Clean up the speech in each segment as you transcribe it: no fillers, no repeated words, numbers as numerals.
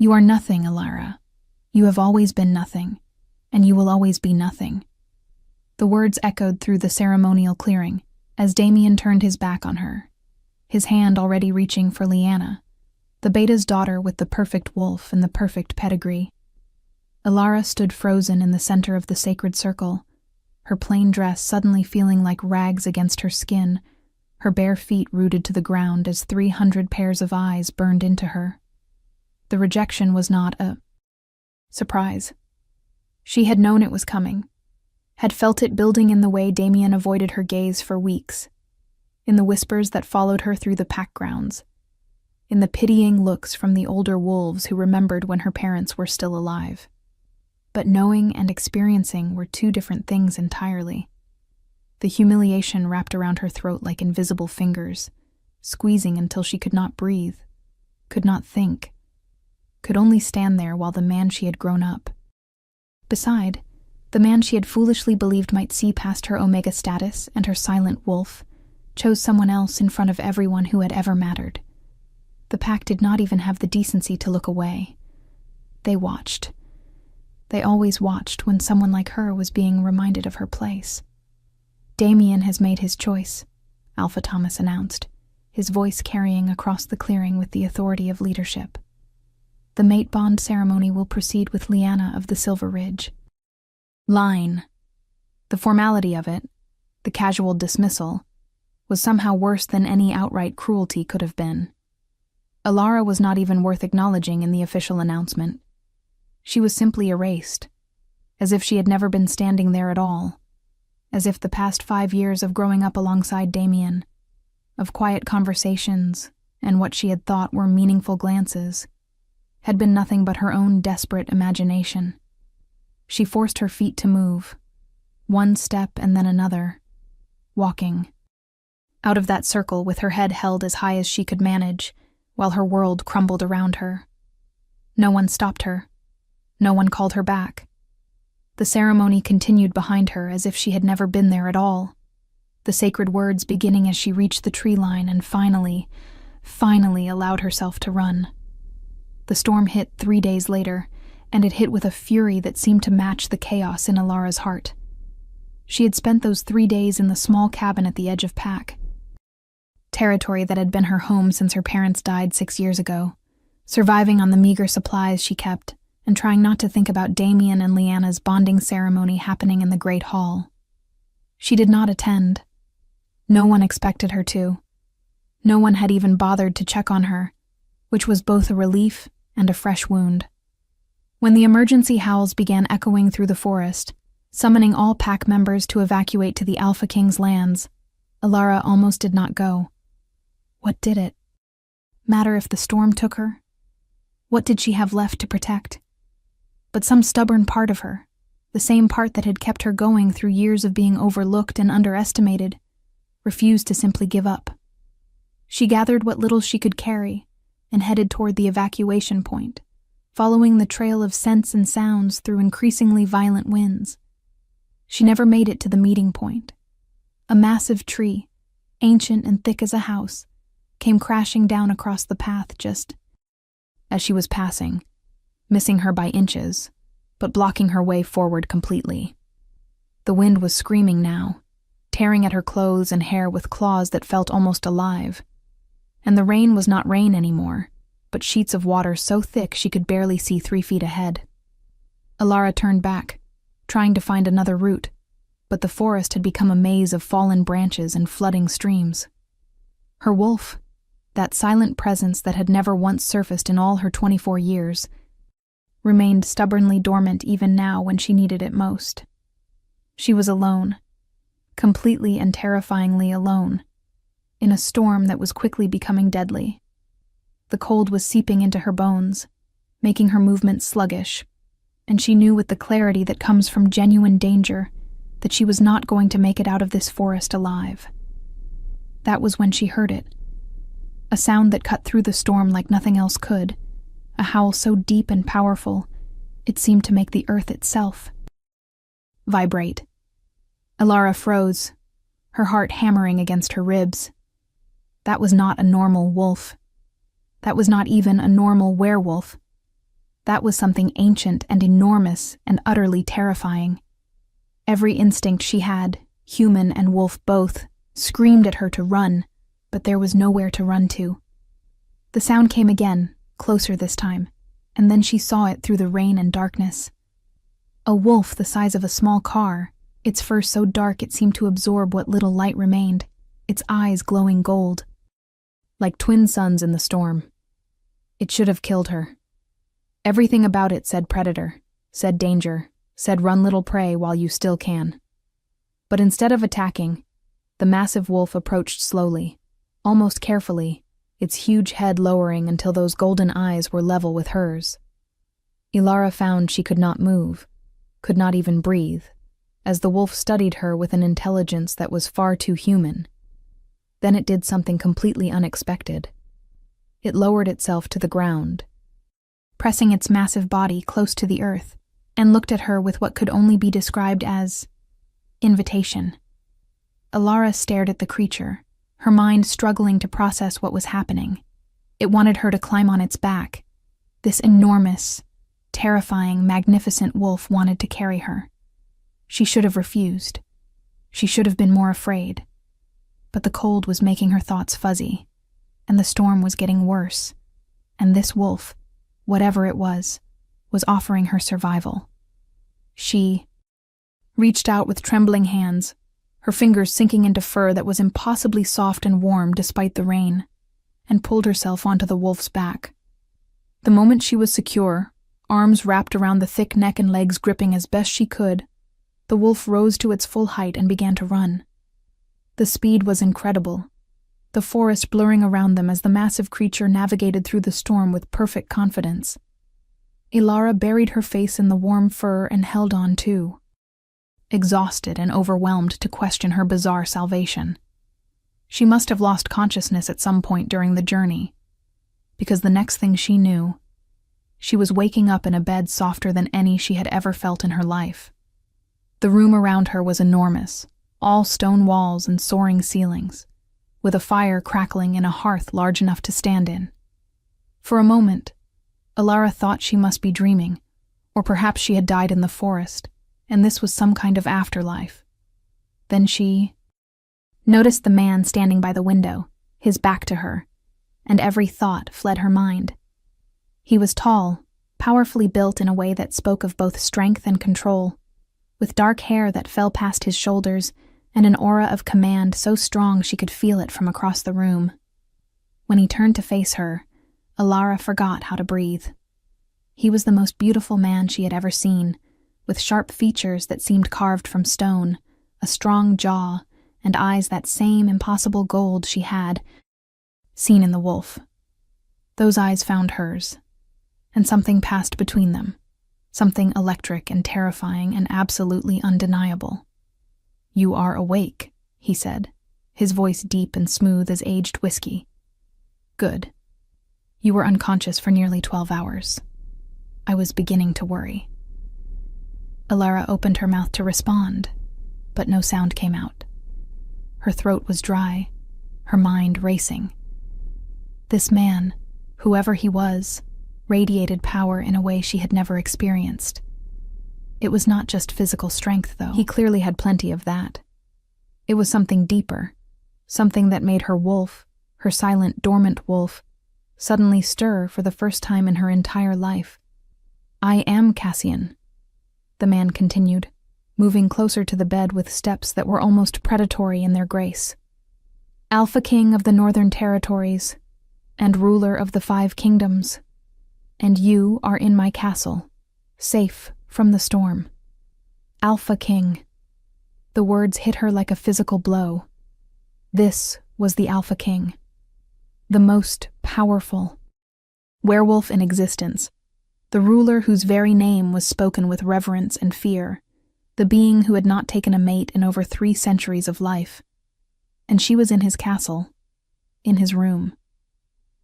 You are nothing, Alara. You have always been nothing, and you will always be nothing. The words echoed through the ceremonial clearing as Damien turned his back on her, his hand already reaching for Lyanna, the beta's daughter with the perfect wolf and the perfect pedigree. Alara stood frozen in the center of the sacred circle, her plain dress suddenly feeling like rags against her skin, her bare feet rooted to the ground as 300 pairs of eyes burned into her. The rejection was not a surprise. She had known it was coming, had felt it building in the way Damien avoided her gaze for weeks, in the whispers that followed her through the pack grounds, in the pitying looks from the older wolves who remembered when her parents were still alive. But knowing and experiencing were two different things entirely. The humiliation wrapped around her throat like invisible fingers, squeezing until she could not breathe, could not think, could only stand there while the man she had grown up. Beside, the man she had foolishly believed might see past her Omega status and her silent wolf, chose someone else in front of everyone who had ever mattered. The pack did not even have the decency to look away. They watched. They always watched when someone like her was being reminded of her place. Damien has made his choice, Alpha Thomas announced, his voice carrying across the clearing with the authority of leadership. The mate bond ceremony will proceed with Lyanna of the Silver Ridge. Line. The formality of it, the casual dismissal, was somehow worse than any outright cruelty could have been. Alara was not even worth acknowledging in the official announcement. She was simply erased, as if she had never been standing there at all, as if the past 5 years of growing up alongside Damien, of quiet conversations and what she had thought were meaningful glances, had been nothing but her own desperate imagination. She forced her feet to move, one step and then another, walking, out of that circle with her head held as high as she could manage, while her world crumbled around her. No one stopped her. No one called her back. The ceremony continued behind her as if she had never been there at all, the sacred words beginning as she reached the tree line and finally allowed herself to run. The storm hit 3 days later, and it hit with a fury that seemed to match the chaos in Alara's heart. She had spent those 3 days in the small cabin at the edge of Pack, territory that had been her home since her parents died 6 years ago, surviving on the meager supplies she kept, and trying not to think about Damien and Lyanna's bonding ceremony happening in the Great Hall. She did not attend. No one expected her to. No one had even bothered to check on her, which was both a relief and a fresh wound. When the emergency howls began echoing through the forest, summoning all pack members to evacuate to the Alpha King's lands, Alara almost did not go. What did it matter if the storm took her? What did she have left to protect? But some stubborn part of her, the same part that had kept her going through years of being overlooked and underestimated, refused to simply give up. She gathered what little she could carry and headed toward the evacuation point, following the trail of scents and sounds through increasingly violent winds. She never made it to the meeting point. A massive tree, ancient and thick as a house, came crashing down across the path just as she was passing, missing her by inches, but blocking her way forward completely. The wind was screaming now, tearing at her clothes and hair with claws that felt almost alive. And the rain was not rain anymore, but sheets of water so thick she could barely see 3 feet ahead. Alara turned back, trying to find another route, but the forest had become a maze of fallen branches and flooding streams. Her wolf, that silent presence that had never once surfaced in all her 24 years, remained stubbornly dormant even now when she needed it most. She was alone, completely and terrifyingly alone, in a storm that was quickly becoming deadly. The cold was seeping into her bones, making her movements sluggish, and she knew with the clarity that comes from genuine danger that she was not going to make it out of this forest alive. That was when she heard it. A sound that cut through the storm like nothing else could, a howl so deep and powerful, it seemed to make the earth itself vibrate. Alara froze, her heart hammering against her ribs. That was not a normal wolf. That was not even a normal werewolf. That was something ancient and enormous and utterly terrifying. Every instinct she had, human and wolf both, screamed at her to run, but there was nowhere to run to. The sound came again, closer this time, and then she saw it through the rain and darkness. A wolf the size of a small car, its fur so dark it seemed to absorb what little light remained, its eyes glowing gold. Like twin suns in the storm. It should have killed her. Everything about it said predator, said danger, said run little prey while you still can. But instead of attacking, the massive wolf approached slowly, almost carefully, its huge head lowering until those golden eyes were level with hers. Ilara found she could not move, could not even breathe, as the wolf studied her with an intelligence that was far too human. Then it did something completely unexpected. It lowered itself to the ground, pressing its massive body close to the earth, and looked at her with what could only be described as invitation. Ilara stared at the creature, her mind struggling to process what was happening. It wanted her to climb on its back. This enormous, terrifying, magnificent wolf wanted to carry her. She should have refused. She should have been more afraid. But the cold was making her thoughts fuzzy, and the storm was getting worse, and this wolf, whatever it was offering her survival. She reached out with trembling hands, her fingers sinking into fur that was impossibly soft and warm despite the rain, and pulled herself onto the wolf's back. The moment she was secure, arms wrapped around the thick neck and legs gripping as best she could, the wolf rose to its full height and began to run. The speed was incredible, the forest blurring around them as the massive creature navigated through the storm with perfect confidence. Ilara buried her face in the warm fur and held on too, exhausted and overwhelmed to question her bizarre salvation. She must have lost consciousness at some point during the journey, because the next thing she knew, she was waking up in a bed softer than any she had ever felt in her life. The room around her was enormous, all stone walls and soaring ceilings, with a fire crackling in a hearth large enough to stand in. For a moment, Ilara thought she must be dreaming, or perhaps she had died in the forest, and this was some kind of afterlife. Then she noticed the man standing by the window, his back to her, and every thought fled her mind. He was tall, powerfully built in a way that spoke of both strength and control, with dark hair that fell past his shoulders and an aura of command so strong she could feel it from across the room. When he turned to face her, Ilara forgot how to breathe. He was the most beautiful man she had ever seen, with sharp features that seemed carved from stone, a strong jaw, and eyes that same impossible gold she had seen in the wolf. Those eyes found hers, and something passed between them, something electric and terrifying and absolutely undeniable. "You are awake," he said, his voice deep and smooth as aged whiskey. "Good. You were unconscious for nearly 12 hours. I was beginning to worry." Ilara opened her mouth to respond, but no sound came out. Her throat was dry, her mind racing. This man, whoever he was, radiated power in a way she had never experienced. It was not just physical strength, though. He clearly had plenty of that. It was something deeper, something that made her wolf, her silent, dormant wolf, suddenly stir for the first time in her entire life. "I am Cassian," the man continued, moving closer to the bed with steps that were almost predatory in their grace. "Alpha King of the Northern Territories, and ruler of the 5 kingdoms. And you are in my castle, safe from the storm. Alpha King." The words hit her like a physical blow. This was the Alpha King, the most powerful werewolf in existence, the ruler whose very name was spoken with reverence and fear, the being who had not taken a mate in over 3 centuries of life. And she was in his castle, in his room,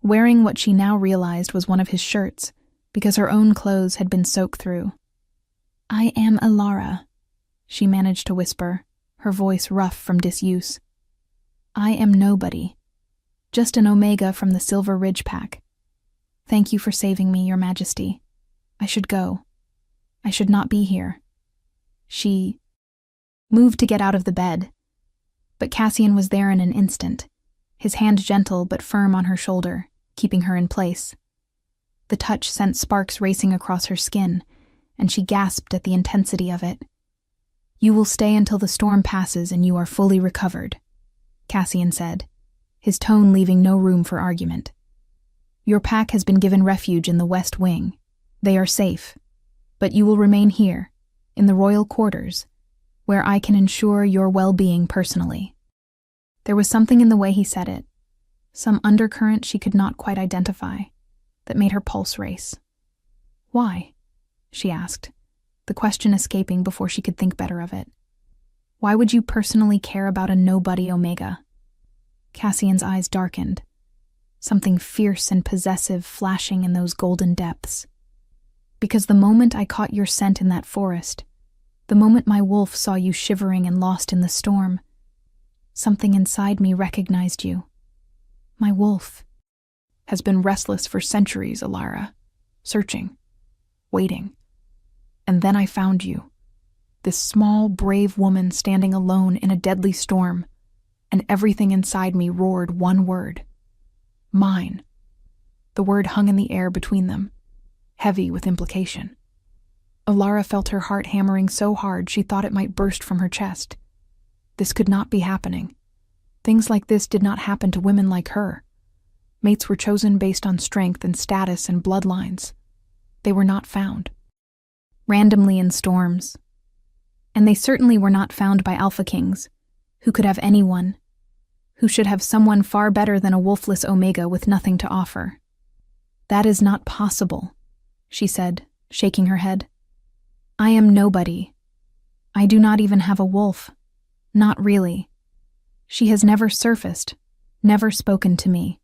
wearing what she now realized was one of his shirts, because her own clothes had been soaked through. "I am Ilara," she managed to whisper, her voice rough from disuse. "I am nobody, just an Omega from the Silver Ridge Pack. Thank you for saving me, Your Majesty." I should go. I should not be here. She moved to get out of the bed, but Cassian was there in an instant, his hand gentle but firm on her shoulder, keeping her in place. The touch sent sparks racing across her skin, and she gasped at the intensity of it. "You will stay until the storm passes and you are fully recovered," Cassian said, his tone leaving no room for argument. "Your pack has been given refuge in the West Wing. They are safe, but you will remain here, in the royal quarters, where I can ensure your well-being personally." There was something in the way he said it, some undercurrent she could not quite identify, that made her pulse race. "Why?" she asked, the question escaping before she could think better of it. "Why would you personally care about a nobody Omega?" Cassian's eyes darkened, something fierce and possessive flashing in those golden depths. "Because the moment I caught your scent in that forest, the moment my wolf saw you shivering and lost in the storm, something inside me recognized you. My wolf has been restless for centuries, Alara, searching, waiting. And then I found you, this small, brave woman standing alone in a deadly storm, and everything inside me roared one word. Mine." The word hung in the air between them, heavy with implication. Alara felt her heart hammering so hard she thought it might burst from her chest. This could not be happening. Things like this did not happen to women like her. Mates were chosen based on strength and status and bloodlines. They were not found randomly in storms. And they certainly were not found by Alpha Kings, who could have anyone, who should have someone far better than a wolfless Omega with nothing to offer. "That is not possible," she said, shaking her head. "I am nobody. I do not even have a wolf. Not really. She has never surfaced, never spoken to me.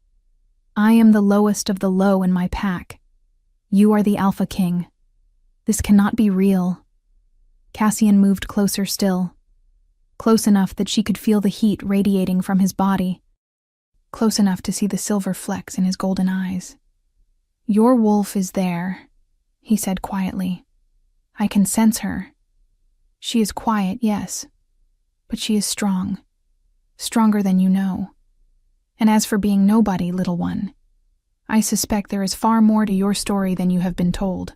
I am the lowest of the low in my pack. You are the Alpha King. This cannot be real." Cassian moved closer still, close enough that she could feel the heat radiating from his body, close enough to see the silver flecks in his golden eyes. "Your wolf is there," he said quietly. "I can sense her. She is quiet, yes, but she is strong, stronger than you know. And as for being nobody, little one, I suspect there is far more to your story than you have been told.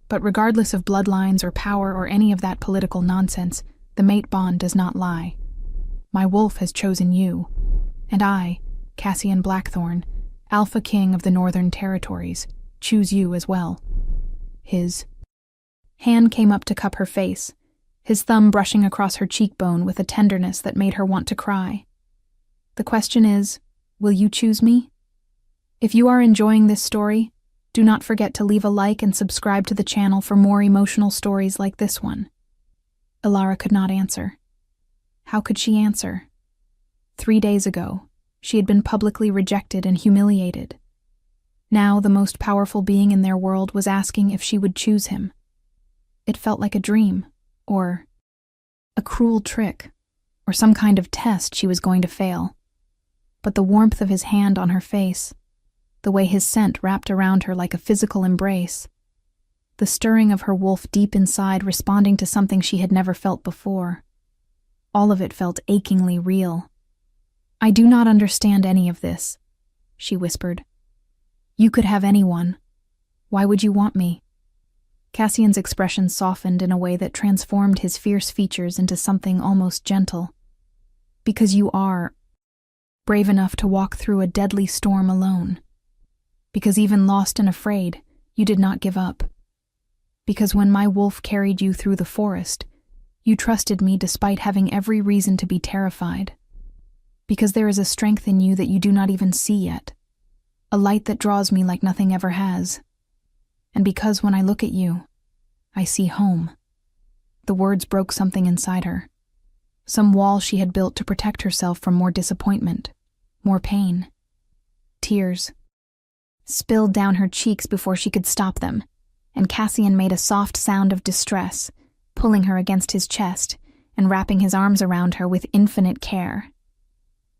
But regardless of bloodlines or power or any of that political nonsense, the mate bond does not lie. My wolf has chosen you, and I, Cassian Blackthorn, Alpha King of the Northern Territories, choose you as well." His hand came up to cup her face, his thumb brushing across her cheekbone with a tenderness that made her want to cry. "The question is, will you choose me? If you are enjoying this story, do not forget to leave a like and subscribe to the channel for more emotional stories like this one." Alara could not answer. How could she answer? 3 days ago, she had been publicly rejected and humiliated. Now the most powerful being in their world was asking if she would choose him. It felt like a dream, or a cruel trick, or some kind of test she was going to fail. But the warmth of his hand on her face, the way his scent wrapped around her like a physical embrace, the stirring of her wolf deep inside responding to something she had never felt before, all of it felt achingly real. "I do not understand any of this," she whispered. "You could have anyone. Why would you want me?" Cassian's expression softened in a way that transformed his fierce features into something almost gentle. "Because you are brave enough to walk through a deadly storm alone. Because even lost and afraid, you did not give up. Because when my wolf carried you through the forest, you trusted me despite having every reason to be terrified. Because there is a strength in you that you do not even see yet, a light that draws me like nothing ever has. And because when I look at you, I see home." The words broke something inside her, some wall she had built to protect herself from more disappointment, more pain. Tears spilled down her cheeks before she could stop them, and Cassian made a soft sound of distress, pulling her against his chest and wrapping his arms around her with infinite care.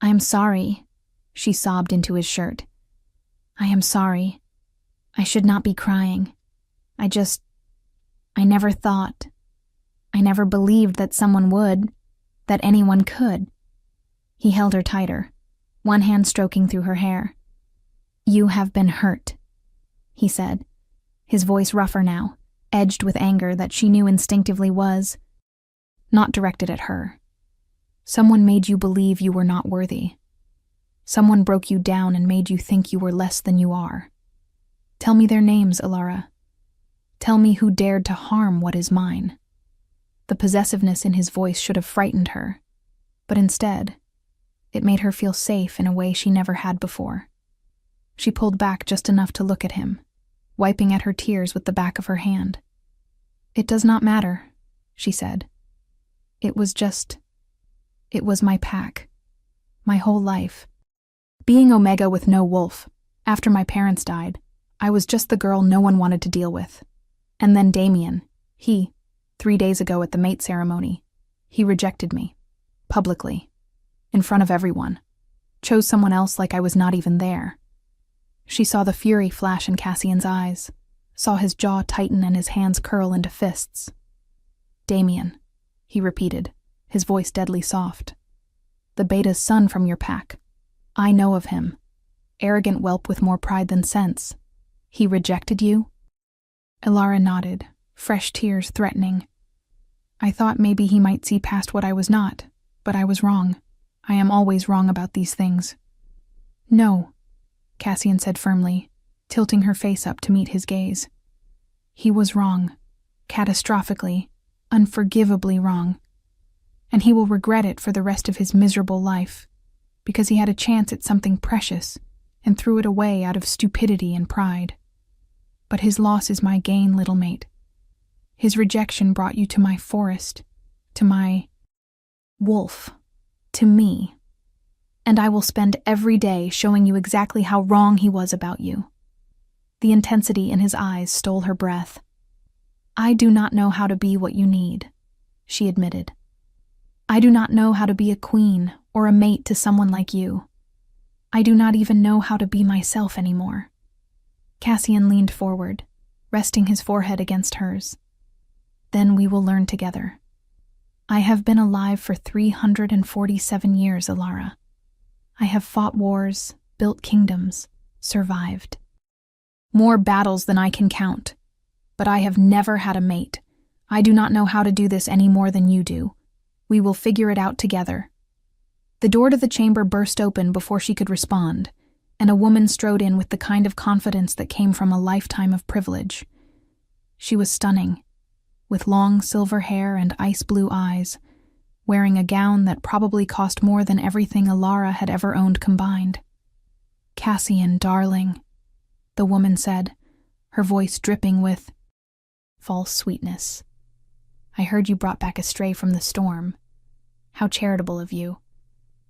"I am sorry," she sobbed into his shirt. "I am sorry. I should not be crying. I never thought, I never believed that someone would, that anyone could. He held her tighter, one hand stroking through her hair. You have been hurt, he said, his voice rougher now, edged with anger that she knew instinctively was not directed at her. Someone made you believe you were not worthy. Someone broke you down and made you think you were less than you are. Tell me their names, Alara. Tell me who dared to harm what is mine. The possessiveness in his voice should have frightened her, but instead, it made her feel safe in a way she never had before. She pulled back just enough to look at him, wiping at her tears with the back of her hand. It does not matter, she said. It was my pack. My whole life. Being Omega with no wolf, after my parents died, I was just the girl no one wanted to deal with. And then Damien, 3 days ago at the mate ceremony, he rejected me. Publicly. In front of everyone. Chose someone else like I was not even there. She saw the fury flash in Cassian's eyes, saw his jaw tighten and his hands curl into fists. Damien, he repeated, his voice deadly soft. The beta's son from your pack. I know of him. Arrogant whelp with more pride than sense. He rejected you? Alara nodded, fresh tears threatening. I thought maybe he might see past what I was not, but I was wrong. I am always wrong about these things. No, Cassian said firmly, tilting her face up to meet his gaze. He was wrong. Catastrophically, unforgivably wrong. And he will regret it for the rest of his miserable life, because he had a chance at something precious and threw it away out of stupidity and pride. But his loss is my gain, little mate. His rejection brought you to my forest, to my wolf, to me. And I will spend every day showing you exactly how wrong he was about you. The intensity in his eyes stole her breath. I do not know how to be what you need, she admitted. I do not know how to be a queen or a mate to someone like you. I do not even know how to be myself anymore. Cassian leaned forward, resting his forehead against hers. Then we will learn together. I have been alive for 347 years, Alara. I have fought wars, built kingdoms, survived. More battles than I can count. But I have never had a mate. I do not know how to do this any more than you do. We will figure it out together. The door to the chamber burst open before she could respond, and a woman strode in with the kind of confidence that came from a lifetime of privilege. She was stunning, with long silver hair and ice-blue eyes, wearing a gown that probably cost more than everything Alara had ever owned combined. Cassian, darling, the woman said, her voice dripping with false sweetness. I heard you brought back a stray from the storm. How charitable of you.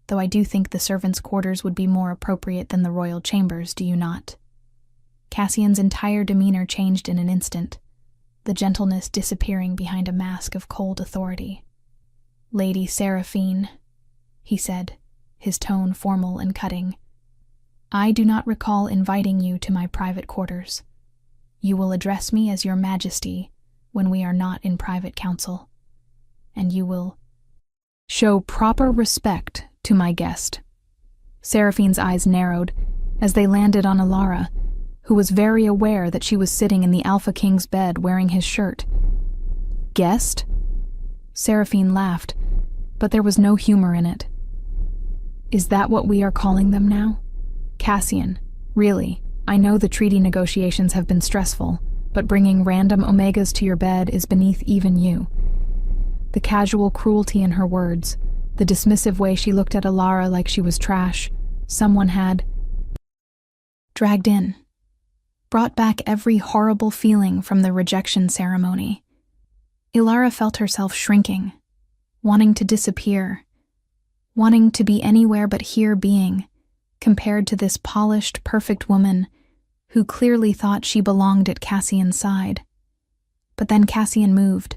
Though I do think the servants' quarters would be more appropriate than the royal chambers, do you not? Cassian's entire demeanor changed in an instant, the gentleness disappearing behind a mask of cold authority. Lady Seraphine, he said, his tone formal and cutting. I do not recall inviting you to my private quarters. You will address me as your majesty when we are not in private council, and you will show proper respect to my guest. Seraphine's eyes narrowed as they landed on Alara, who was very aware that she was sitting in the Alpha King's bed wearing his shirt. Guest? Seraphine laughed, but there was no humor in it. Is that what we are calling them now? Cassian, really, I know the treaty negotiations have been stressful, but bringing random Omegas to your bed is beneath even you. The casual cruelty in her words, the dismissive way she looked at Alara like she was trash, someone had dragged in, brought back every horrible feeling from the rejection ceremony. Alara felt herself shrinking, wanting to disappear, wanting to be anywhere but here being, compared to this polished, perfect woman who clearly thought she belonged at Cassian's side. But then Cassian moved,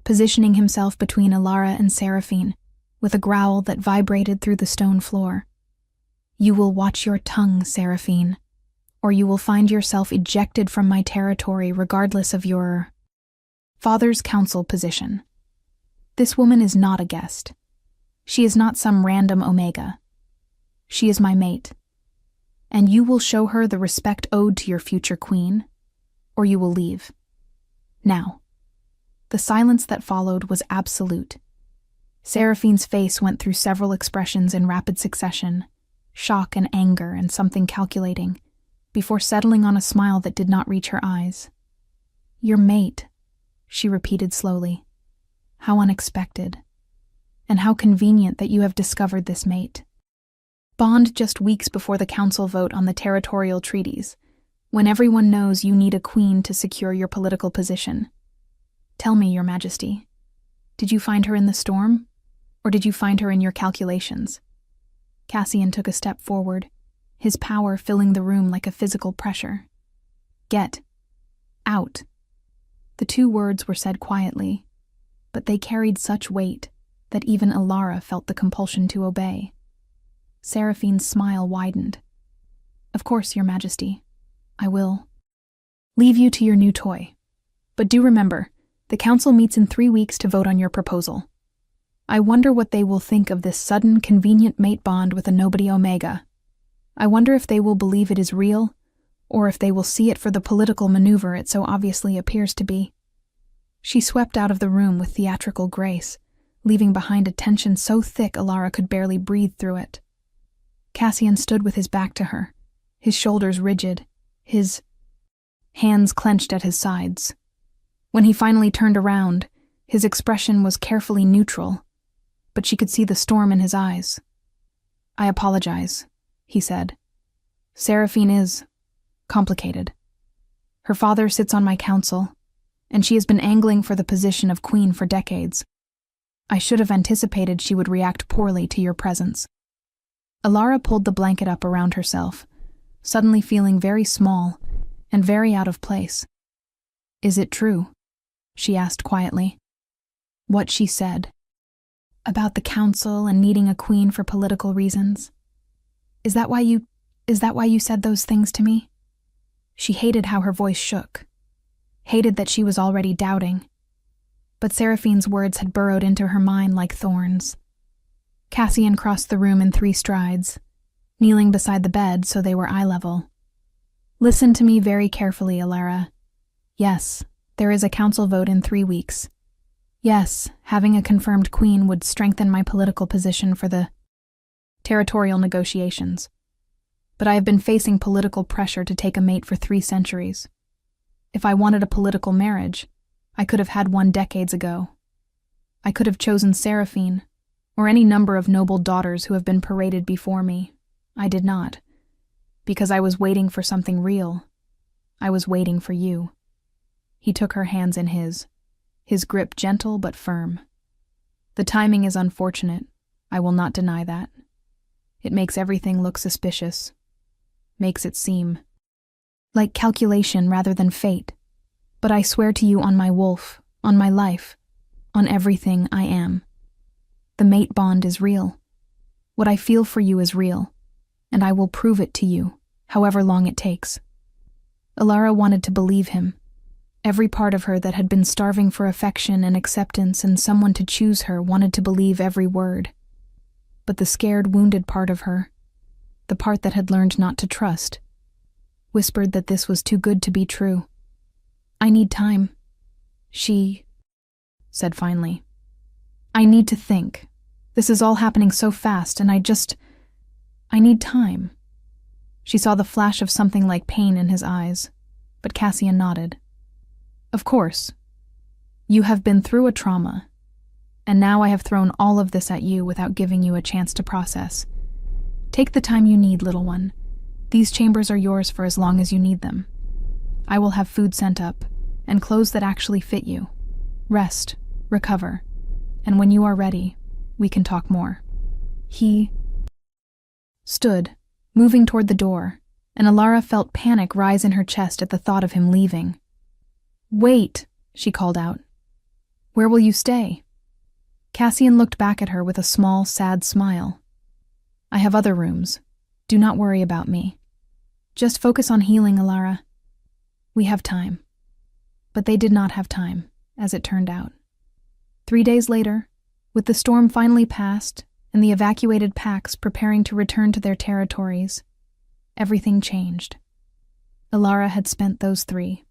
positioning himself between Alara and Seraphine, with a growl that vibrated through the stone floor. You will watch your tongue, Seraphine, or you will find yourself ejected from my territory regardless of your father's council position. This woman is not a guest. She is not some random Omega. She is my mate, and you will show her the respect owed to your future queen, or you will leave. Now." The silence that followed was absolute. Seraphine's face went through several expressions in rapid succession, shock and anger and something calculating, before settling on a smile that did not reach her eyes. "Your mate," she repeated slowly. "How unexpected. And how convenient that you have discovered this mate. Bond just weeks before the council vote on the territorial treaties, when everyone knows you need a queen to secure your political position. Tell me, Your Majesty, did you find her in the storm, or did you find her in your calculations?" Cassian took a step forward, his power filling the room like a physical pressure. "Get out." The two words were said quietly, but they carried such weight that even Alara felt the compulsion to obey. Seraphine's smile widened. "Of course, Your Majesty. I will leave you to your new toy. But do remember, the council meets in 3 weeks to vote on your proposal. I wonder what they will think of this sudden, convenient mate bond with a nobody Omega. I wonder if they will believe it is real, or if they will see it for the political maneuver it so obviously appears to be." She swept out of the room with theatrical grace, leaving behind a tension so thick Alara could barely breathe through it. Cassian stood with his back to her, his shoulders rigid, his hands clenched at his sides. When he finally turned around, his expression was carefully neutral, but she could see the storm in his eyes. "I apologize," he said. "Seraphine is complicated. Her father sits on my council, and she has been angling for the position of queen for decades. I should have anticipated she would react poorly to your presence." Alara pulled the blanket up around herself, suddenly feeling very small and very out of place. "Is it true?" she asked quietly. "What she said about the council and needing a queen for political reasons? Is that why you said those things to me?" She hated how her voice shook, hated that she was already doubting. But Seraphine's words had burrowed into her mind like thorns. Cassian crossed the room in 3 strides, kneeling beside the bed so they were eye level. "Listen to me very carefully, Alara. Yes, there is a council vote in 3 weeks. Yes, having a confirmed queen would strengthen my political position for the territorial negotiations. But I have been facing political pressure to take a mate for 3 centuries. If I wanted a political marriage, I could have had one decades ago. I could have chosen Seraphine, or any number of noble daughters who have been paraded before me. I did not, because I was waiting for something real. I was waiting for you." He took her hands in his grip gentle but firm. "The timing is unfortunate, I will not deny that. It makes everything look suspicious, makes it seem like calculation rather than fate. But I swear to you on my wolf, on my life, on everything I am. The mate bond is real. What I feel for you is real, and I will prove it to you, however long it takes." Alara wanted to believe him. Every part of her that had been starving for affection and acceptance and someone to choose her wanted to believe every word. But the scared, wounded part of her, the part that had learned not to trust, whispered that this was too good to be true. "I need time," she said finally. "I need to think. This is all happening so fast, and I need time." She saw the flash of something like pain in his eyes, but Cassian nodded. "Of course. You have been through a trauma, and now I have thrown all of this at you without giving you a chance to process. Take the time you need, little one. These chambers are yours for as long as you need them. I will have food sent up, and clothes that actually fit you. Rest, recover, and when you are ready, we can talk more." He stood, moving toward the door, and Alara felt panic rise in her chest at the thought of him leaving. "Wait," she called out. "Where will you stay?" Cassian looked back at her with a small, sad smile. "I have other rooms. Do not worry about me." Just focus on healing, Alara. We have time. But they did not have time, as it turned out. 3 days later, with the storm finally past and the evacuated packs preparing to return to their territories, everything changed. Alara had spent those 3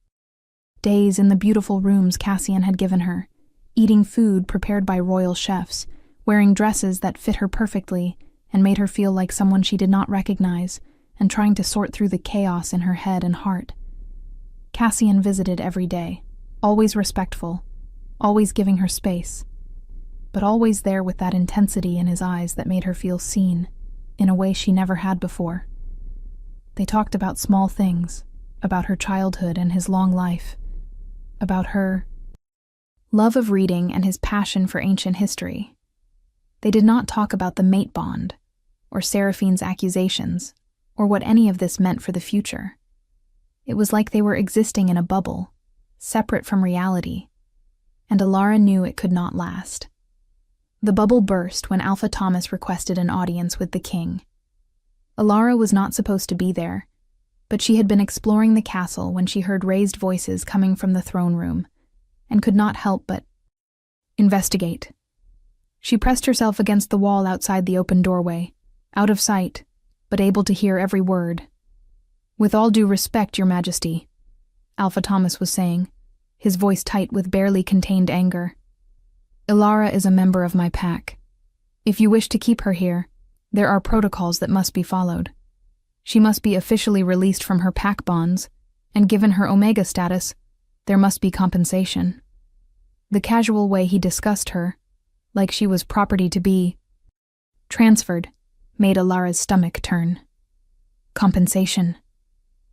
days in the beautiful rooms Cassian had given her, eating food prepared by royal chefs, wearing dresses that fit her perfectly and made her feel like someone she did not recognize, and trying to sort through the chaos in her head and heart. Cassian visited every day, always respectful, always giving her space, but always there with that intensity in his eyes that made her feel seen, in a way she never had before. They talked about small things, about her childhood and his long life, about her love of reading and his passion for ancient history. They did not talk about the mate bond, or Seraphine's accusations, or what any of this meant for the future. It was like they were existing in a bubble, separate from reality, and Alara knew it could not last. The bubble burst when Alpha Thomas requested an audience with the king. Alara was not supposed to be there, but she had been exploring the castle when she heard raised voices coming from the throne room, and could not help but investigate. She pressed herself against the wall outside the open doorway, out of sight, but able to hear every word. "With all due respect, Your Majesty," Alpha Thomas was saying, his voice tight with barely contained anger. "Alara is a member of my pack. If you wish to keep her here, there are protocols that must be followed. She must be officially released from her pack bonds, and given her Omega status, there must be compensation." The casual way he discussed her, like she was property to be transferred, made Alara's stomach turn. "Compensation,"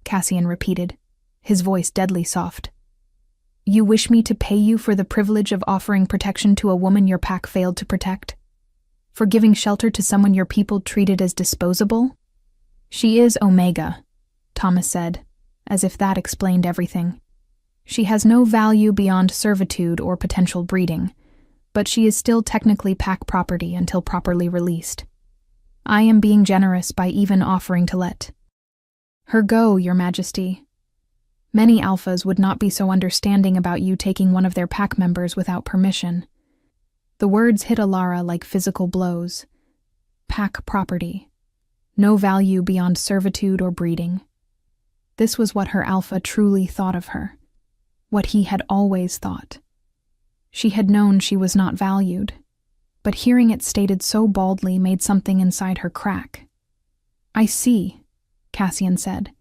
Cassian repeated, his voice deadly soft. "You wish me to pay you for the privilege of offering protection to a woman your pack failed to protect? For giving shelter to someone your people treated as disposable?" "She is Omega," Thomas said, as if that explained everything. "She has no value beyond servitude or potential breeding, but she is still technically pack property until properly released. I am being generous by even offering to let her go, Your Majesty. Many alphas would not be so understanding about you taking one of their pack members without permission." The words hit Alara like physical blows. Pack property. No value beyond servitude or breeding. This was what her alpha truly thought of her. What he had always thought. She had known she was not valued, but hearing it stated so baldly made something inside her crack. "I see," Cassian said,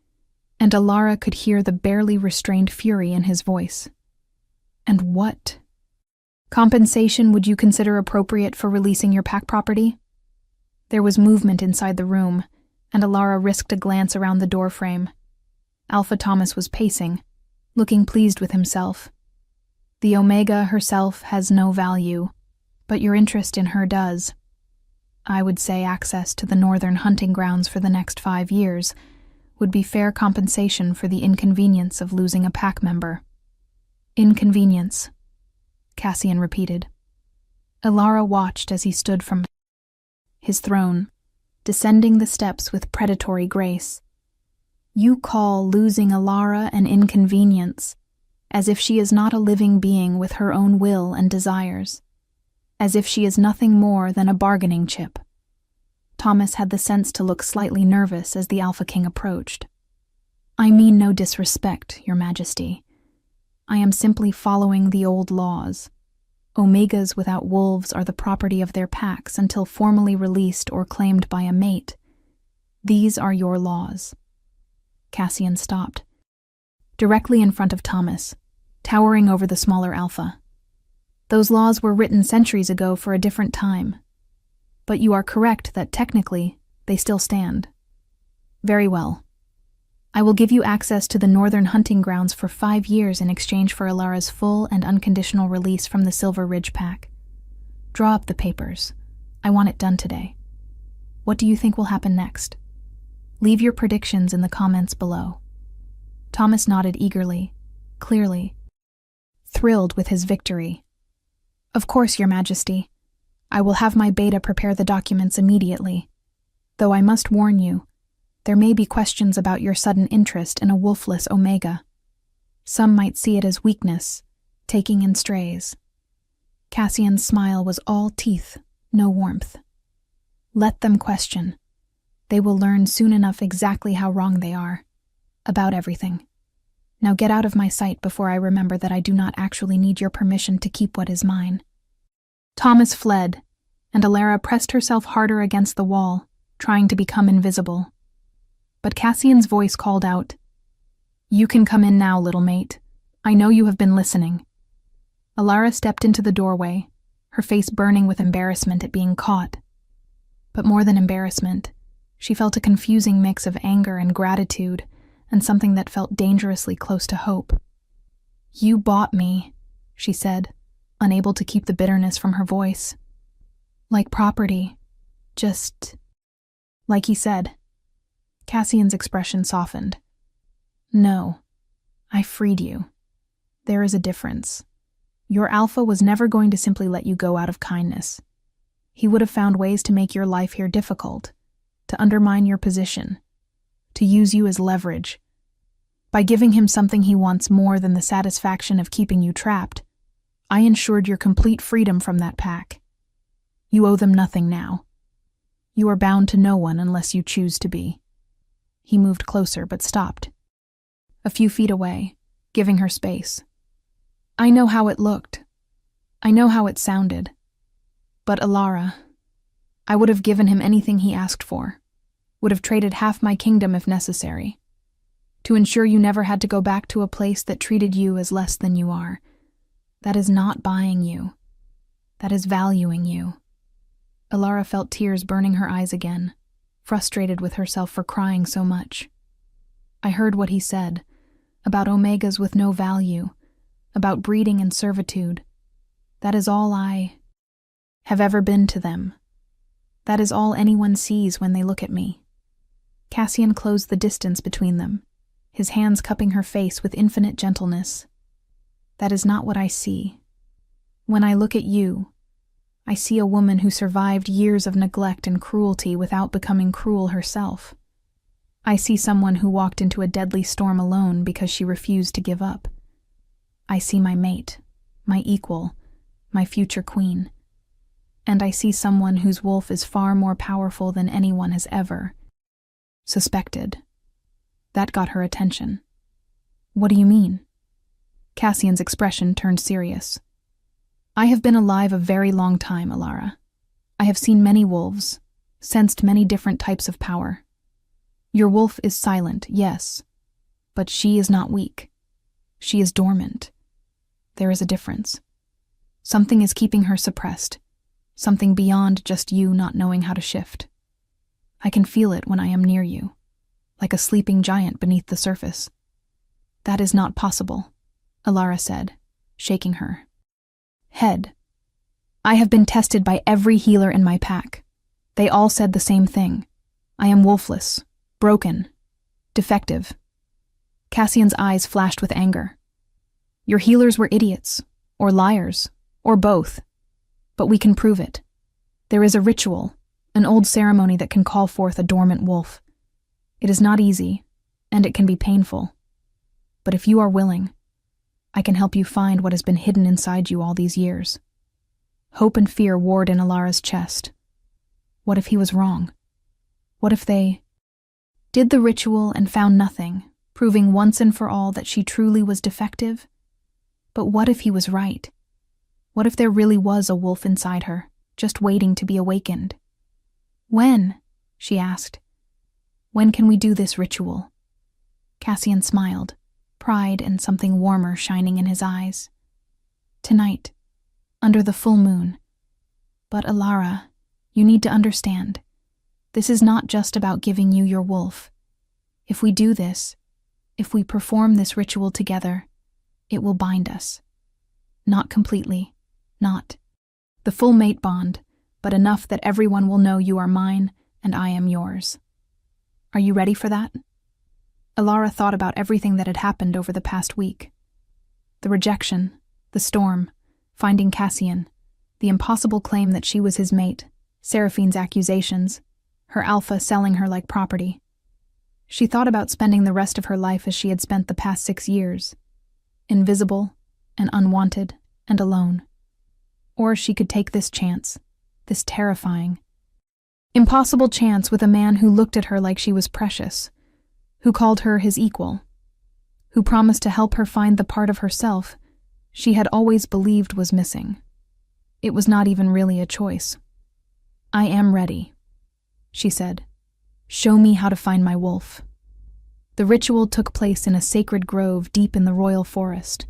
and Alara could hear the barely restrained fury in his voice. "And what compensation would you consider appropriate for releasing your pack property?" There was movement inside the room, and Alara risked a glance around the doorframe. Alpha Thomas was pacing, looking pleased with himself. "The Omega herself has no value, but your interest in her does. I would say access to the northern hunting grounds for the next 5 years would be fair compensation for the inconvenience of losing a pack member." "Inconvenience," Cassian repeated. Alara watched as he stood from his throne, descending the steps with predatory grace. "You call losing Alara an inconvenience, as if she is not a living being with her own will and desires, as if she is nothing more than a bargaining chip." Thomas had the sense to look slightly nervous as the Alpha King approached. "I mean no disrespect, Your Majesty. I am simply following the old laws. Omegas without wolves are the property of their packs until formally released or claimed by a mate. These are your laws." Cassian stopped, directly in front of Thomas, towering over the smaller Alpha. "Those laws were written centuries ago for a different time. But you are correct that technically they still stand." "Very well. I will give you access to the northern hunting grounds for 5 years in exchange for Alara's full and unconditional release from the Silver Ridge Pack. Draw up the papers. I want it done today. What do you think will happen next? Leave your predictions in the comments below." Thomas nodded eagerly, clearly, thrilled with his victory. "Of course, Your Majesty. I will have my beta prepare the documents immediately. Though I must warn you, There may be questions about your sudden interest in a wolfless Omega. Some might see it as weakness, taking in strays. Cassian's smile was all teeth, no warmth. Let them question. They will learn soon enough exactly how wrong they are. About everything. Now get out of my sight before I remember that I do not actually need your permission to keep what is mine. Thomas fled, and Alara pressed herself harder against the wall, trying to become invisible. But Cassian's voice called out, "You can come in now, little mate. I know you have been listening." Alara stepped into the doorway, her face burning with embarrassment at being caught. But more than embarrassment, she felt a confusing mix of anger and gratitude, and something that felt dangerously close to hope. "You bought me," she said, unable to keep the bitterness from her voice. "Like property. Just like he said." Cassian's expression softened. "No, I freed you. There is a difference. Your alpha was never going to simply let you go out of kindness. He would have found ways to make your life here difficult, to undermine your position, to use you as leverage. By giving him something he wants more than the satisfaction of keeping you trapped, I ensured your complete freedom from that pack. You owe them nothing now. You are bound to no one unless you choose to be." He moved closer but stopped, a few feet away, giving her space. "I know how it looked. I know how it sounded. But Alara, I would have given him anything he asked for, would have traded half my kingdom if necessary, to ensure you never had to go back to a place that treated you as less than you are. That is not buying you. That is valuing you." Alara felt tears burning her eyes again, frustrated with herself for crying so much. "I heard what he said, about Omegas with no value, about breeding and servitude. That is all I have ever been to them. That is all anyone sees when they look at me." Cassian closed the distance between them, his hands cupping her face with infinite gentleness. "That is not what I see. When I look at you, I see a woman who survived years of neglect and cruelty without becoming cruel herself. I see someone who walked into a deadly storm alone because she refused to give up. I see my mate, my equal, my future queen. And I see someone whose wolf is far more powerful than anyone has ever suspected." That got her attention. "What do you mean?" Cassian's expression turned serious. "I have been alive a very long time, Alara. I have seen many wolves, sensed many different types of power. Your wolf is silent, yes, but she is not weak. She is dormant. There is a difference. Something is keeping her suppressed, something beyond just you not knowing how to shift. I can feel it when I am near you, like a sleeping giant beneath the surface." "That is not possible," Alara said, shaking her head. "I have been tested by every healer in my pack. They all said the same thing. I am wolfless, broken, defective." Cassian's eyes flashed with anger. "Your healers were idiots, or liars, or both. But we can prove it. There is a ritual, an old ceremony that can call forth a dormant wolf. It is not easy, and it can be painful. But if you are willing, I can help you find what has been hidden inside you all these years." Hope and fear warred in Alara's chest. What if he was wrong? What if they did the ritual and found nothing, proving once and for all that she truly was defective? But what if he was right? What if there really was a wolf inside her, just waiting to be awakened? "When?" she asked. "When can we do this ritual?" Cassian smiled, pride and something warmer shining in his eyes. "Tonight, under the full moon. But Alara, you need to understand. This is not just about giving you your wolf. If we do this, if we perform this ritual together, it will bind us. Not completely, not the full mate bond, but enough that everyone will know you are mine and I am yours. Are you ready for that?" Alara thought about everything that had happened over the past week. The rejection, the storm, finding Cassian, the impossible claim that she was his mate, Seraphine's accusations, her alpha selling her like property. She thought about spending the rest of her life as she had spent the past 6 years, invisible and unwanted and alone. Or she could take this chance, this terrifying, impossible chance with a man who looked at her like she was precious, who called her his equal, who promised to help her find the part of herself she had always believed was missing. It was not even really a choice. "I am ready," she said. "Show me how to find my wolf." The ritual took place in a sacred grove deep in the royal forest,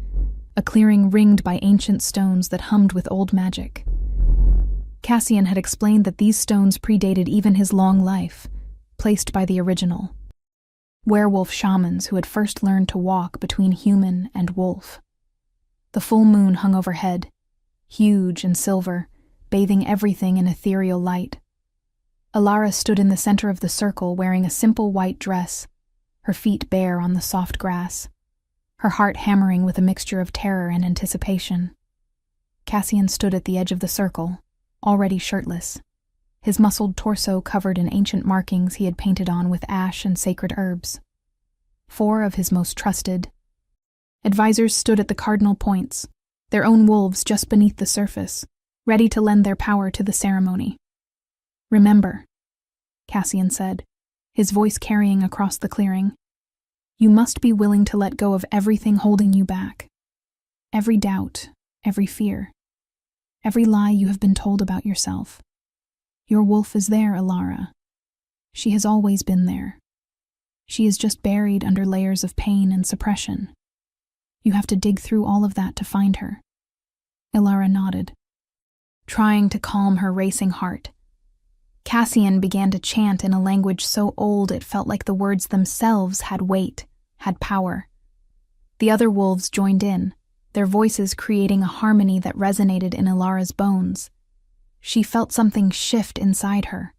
a clearing ringed by ancient stones that hummed with old magic. Cassian had explained that these stones predated even his long life, placed by the original werewolf shamans who had first learned to walk between human and wolf. The full moon hung overhead, huge and silver, bathing everything in ethereal light. Alara stood in the center of the circle wearing a simple white dress, her feet bare on the soft grass, her heart hammering with a mixture of terror and anticipation. Cassian stood at the edge of the circle, already shirtless, his muscled torso covered in ancient markings he had painted on with ash and sacred herbs. 4 of his most trusted advisors stood at the cardinal points, their own wolves just beneath the surface, ready to lend their power to the ceremony. "Remember," Cassian said, his voice carrying across the clearing, "you must be willing to let go of everything holding you back. Every doubt, every fear, every lie you have been told about yourself. Your wolf is there, Alara. She has always been there. She is just buried under layers of pain and suppression. You have to dig through all of that to find her." Alara nodded, trying to calm her racing heart. Cassian began to chant in a language so old it felt like the words themselves had weight, had power. The other wolves joined in, their voices creating a harmony that resonated in Alara's bones. She felt something shift inside her,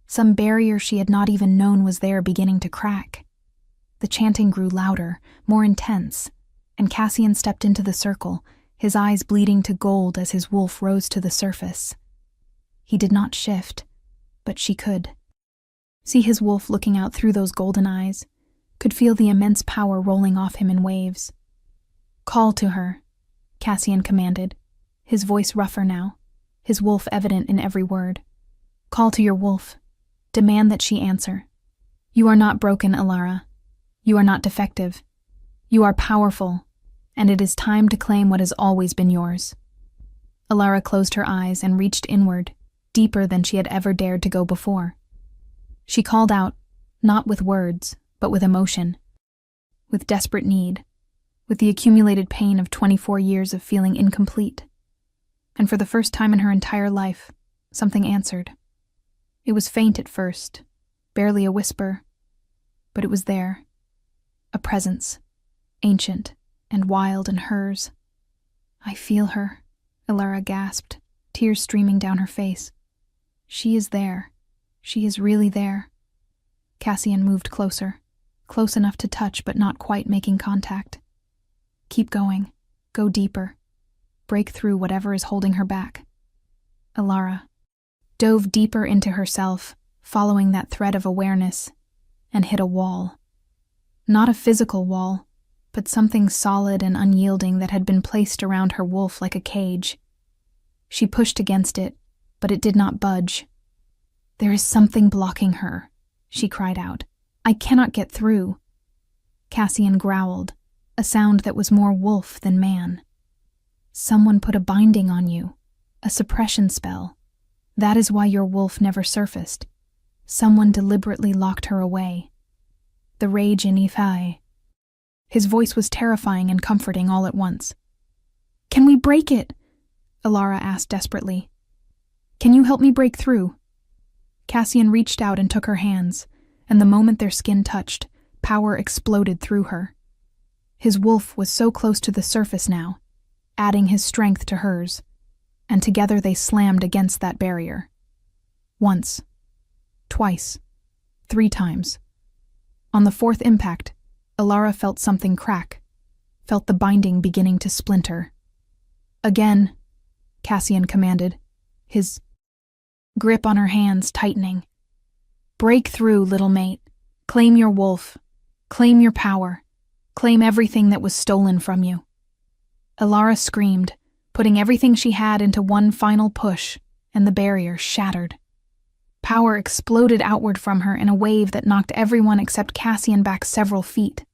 some barrier she had not even known was there beginning to crack. The chanting grew louder, more intense, and Cassian stepped into the circle, his eyes bleeding to gold as his wolf rose to the surface. He did not shift, but she could. See his wolf looking out through those golden eyes, could feel the immense power rolling off him in waves. "Call to her," Cassian commanded, his voice rougher now, his wolf evident in every word. "Call to your wolf. Demand that she answer. You are not broken, Alara. You are not defective. You are powerful, and it is time to claim what has always been yours." Alara closed her eyes and reached inward, deeper than she had ever dared to go before. She called out, not with words, but with emotion, with desperate need, with the accumulated pain of 24 years of feeling incomplete. And for the first time in her entire life, something answered. It was faint at first, barely a whisper, but it was there. A presence, ancient and wild and hers. "I feel her," Alara gasped, tears streaming down her face. "She is there. She is really there." Cassian moved closer, close enough to touch but not quite making contact. "Keep going. Go deeper. Break through whatever is holding her back." Alara dove deeper into herself, following that thread of awareness, and hit a wall. Not a physical wall, but something solid and unyielding that had been placed around her wolf like a cage. She pushed against it, but it did not budge. "There is something blocking her," she cried out. "I cannot get through." Cassian growled, a sound that was more wolf than man. "Someone put a binding on you, a suppression spell. That is why your wolf never surfaced. Someone deliberately locked her away." The rage in Ifai. His voice was terrifying and comforting all at once. "Can we break it?" Alara asked desperately. "Can you help me break through?" Cassian reached out and took her hands, and the moment their skin touched, power exploded through her. His wolf was so close to the surface now, adding his strength to hers, and together they slammed against that barrier. Once, twice, 3 times. On the 4th impact, Alara felt something crack, felt the binding beginning to splinter. "Again," Cassian commanded, his grip on her hands tightening. "Break through, little mate. Claim your wolf. Claim your power. Claim everything that was stolen from you. Alara screamed, putting everything she had into one final push, and the barrier shattered. Power exploded outward from her in a wave that knocked everyone except Cassian back several feet.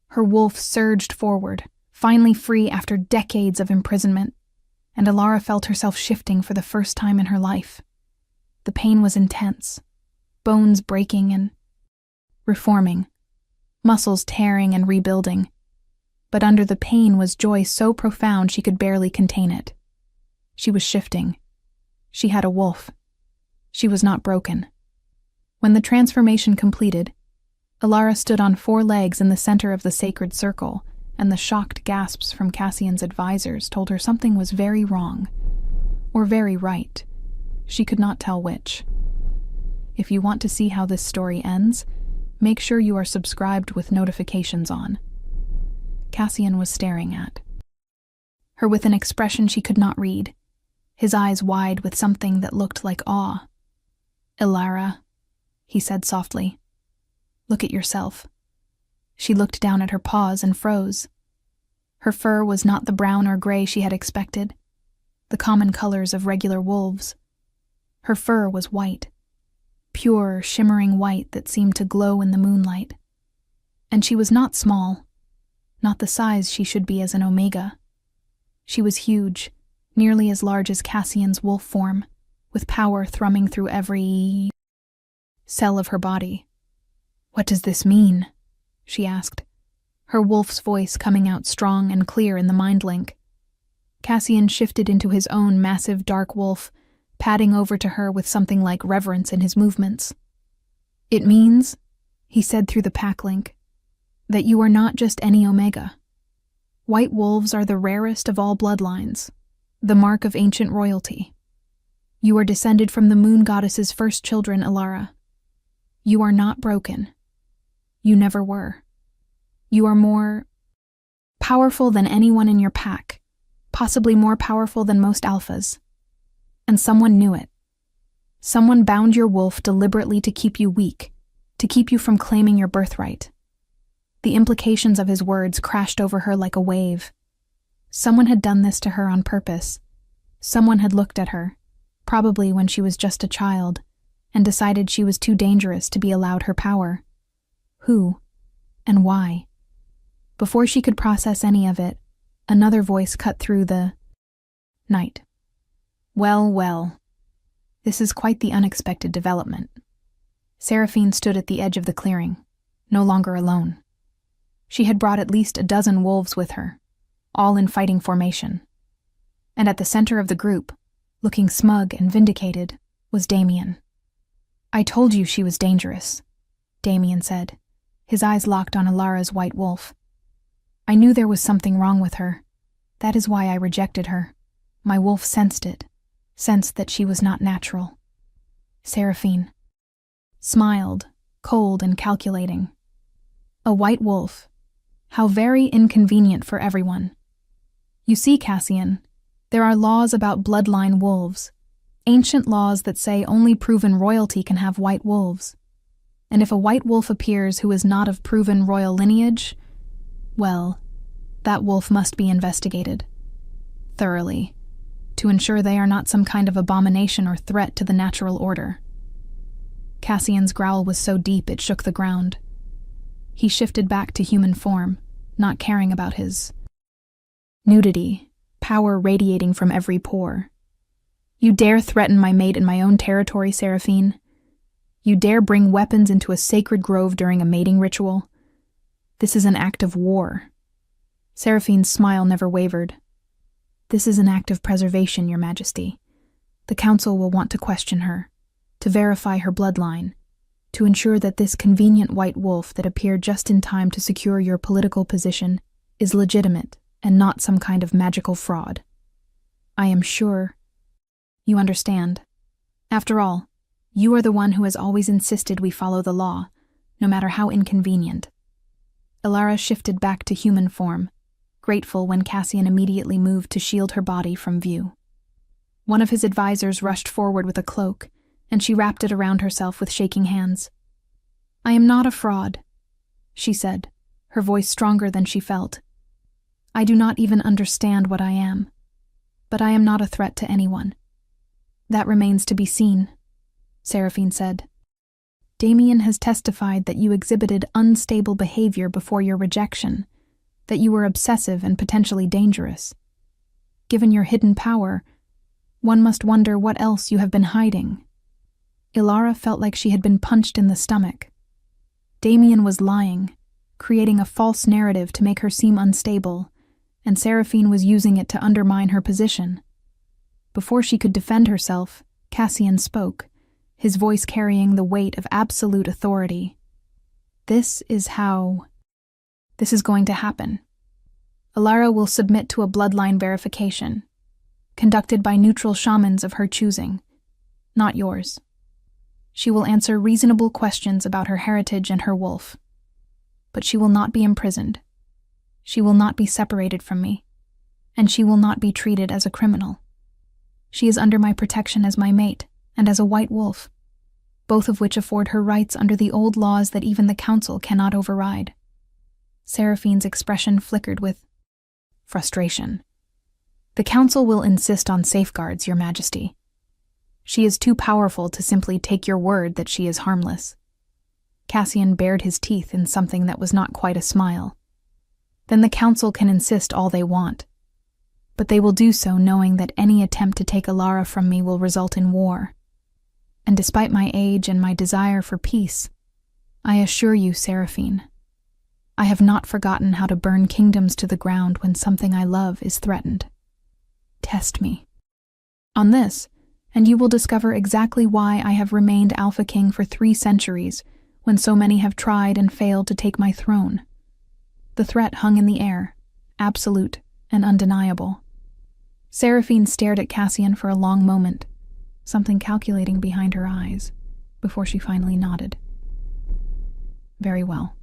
Her wolf surged forward, finally free after decades of imprisonment, and Alara felt herself shifting for the first time in her life. The pain was intense, bones breaking and reforming, muscles tearing and rebuilding. But under the pain was joy so profound she could barely contain it. She was shifting. She had a wolf. She was not broken. When the transformation completed, Alara stood on 4 legs in the center of the sacred circle, and the shocked gasps from Cassian's advisors told her something was very wrong, or very right. She could not tell which. If you want to see how this story ends, make sure you are subscribed with notifications on. Cassian was staring at her with an expression she could not read, his eyes wide with something that looked like awe. "Alara," he said softly, "look at yourself." She looked down at her paws and froze. Her fur was not the brown or gray she had expected, the common colors of regular wolves. Her fur was white, pure, shimmering white that seemed to glow in the moonlight. And she was not small, not the size she should be as an omega. She was huge, nearly as large as Cassian's wolf form, with power thrumming through every cell of her body. "What does this mean?" she asked, her wolf's voice coming out strong and clear in the mind link. Cassian shifted into his own massive dark wolf, padding over to her with something like reverence in his movements. "It means," he said through the pack link, "that you are not just any omega. White wolves are the rarest of all bloodlines, the mark of ancient royalty. You are descended from the moon goddess's first children, Alara. You are not broken. You never were. You are more powerful than anyone in your pack, possibly more powerful than most alphas. And someone knew it. Someone bound your wolf deliberately to keep you weak, to keep you from claiming your birthright." The implications of his words crashed over her like a wave. Someone had done this to her on purpose. Someone had looked at her, probably when she was just a child, and decided she was too dangerous to be allowed her power. Who? And why? Before she could process any of it, another voice cut through the night. "Well, well. This is quite the unexpected development." Seraphine stood at the edge of the clearing, no longer alone. She had brought at least a dozen wolves with her, all in fighting formation. And at the center of the group, looking smug and vindicated, was Damien. "I told you she was dangerous," Damien said, his eyes locked on Alara's white wolf. "I knew there was something wrong with her. That is why I rejected her. My wolf sensed it, sensed that she was not natural." Seraphine smiled, cold and calculating. "A white wolf. How very inconvenient for everyone. You see, Cassian, there are laws about bloodline wolves, ancient laws that say only proven royalty can have white wolves. And if a white wolf appears who is not of proven royal lineage, well, that wolf must be investigated. Thoroughly, to ensure they are not some kind of abomination or threat to the natural order." Cassian's growl was so deep it shook the ground. He shifted back to human form, not caring about his nudity, power radiating from every pore. "You dare threaten my mate in my own territory, Seraphine? You dare bring weapons into a sacred grove during a mating ritual? This is an act of war." Seraphine's smile never wavered. "This is an act of preservation, Your Majesty. The Council will want to question her, to verify her bloodline, to ensure that this convenient white wolf that appeared just in time to secure your political position is legitimate and not some kind of magical fraud. I am sure you understand. After all, you are the one who has always insisted we follow the law, no matter how inconvenient." Alara shifted back to human form, grateful when Cassian immediately moved to shield her body from view. One of his advisors rushed forward with a cloak, and she wrapped it around herself with shaking hands. I am not a fraud, she said, her voice stronger than she felt. I do not even understand what I am, but I am not a threat to anyone. That remains to be seen, Seraphine said. Damien has testified that you exhibited unstable behavior before your rejection, that you were obsessive and potentially dangerous. Given your hidden power, one must wonder what else you have been hiding. Ilara felt like she had been punched in the stomach. Damien was lying, creating a false narrative to make her seem unstable, and Seraphine was using it to undermine her position. Before she could defend herself, Cassian spoke, his voice carrying the weight of absolute authority. This is going to happen. Ilara will submit to a bloodline verification, conducted by neutral shamans of her choosing, not yours. She will answer reasonable questions about her heritage and her wolf. But she will not be imprisoned. She will not be separated from me, and she will not be treated as a criminal. She is under my protection as my mate and as a white wolf, both of which afford her rights under the old laws that even the council cannot override. Seraphine's expression flickered with frustration. The council will insist on safeguards, Your Majesty. She is too powerful to simply take your word that she is harmless. Cassian bared his teeth in something that was not quite a smile. Then the council can insist all they want. But they will do so knowing that any attempt to take Ilara from me will result in war. And despite my age and my desire for peace, I assure you, Seraphine, I have not forgotten how to burn kingdoms to the ground when something I love is threatened. Test me on this, and you will discover exactly why I have remained Alpha King for 3 centuries when so many have tried and failed to take my throne. The threat hung in the air, absolute and undeniable. Seraphine stared at Cassian for a long moment, something calculating behind her eyes, before she finally nodded. Very well.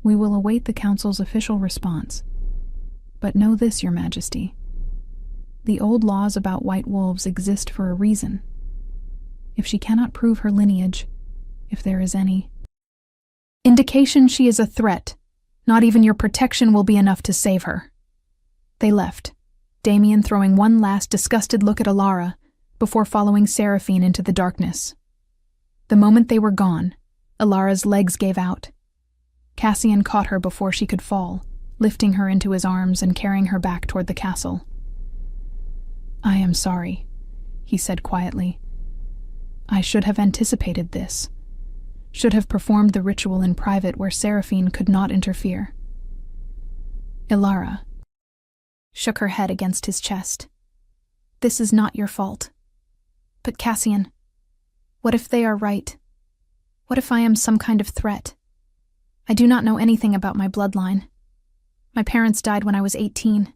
We will await the council's official response. But know this, Your Majesty. The old laws about white wolves exist for a reason. If she cannot prove her lineage, if there is any indication she is a threat, not even your protection will be enough to save her. They left, Damien throwing one last disgusted look at Ilara before following Seraphine into the darkness. The moment they were gone, Ilara's legs gave out. Cassian caught her before she could fall, lifting her into his arms and carrying her back toward the castle. I am sorry, he said quietly. I should have anticipated this. Should have performed the ritual in private where Seraphine could not interfere. Ilara shook her head against his chest. This is not your fault. But Cassian, what if they are right? What if I am some kind of threat? I do not know anything about my bloodline. My parents died when I was 18.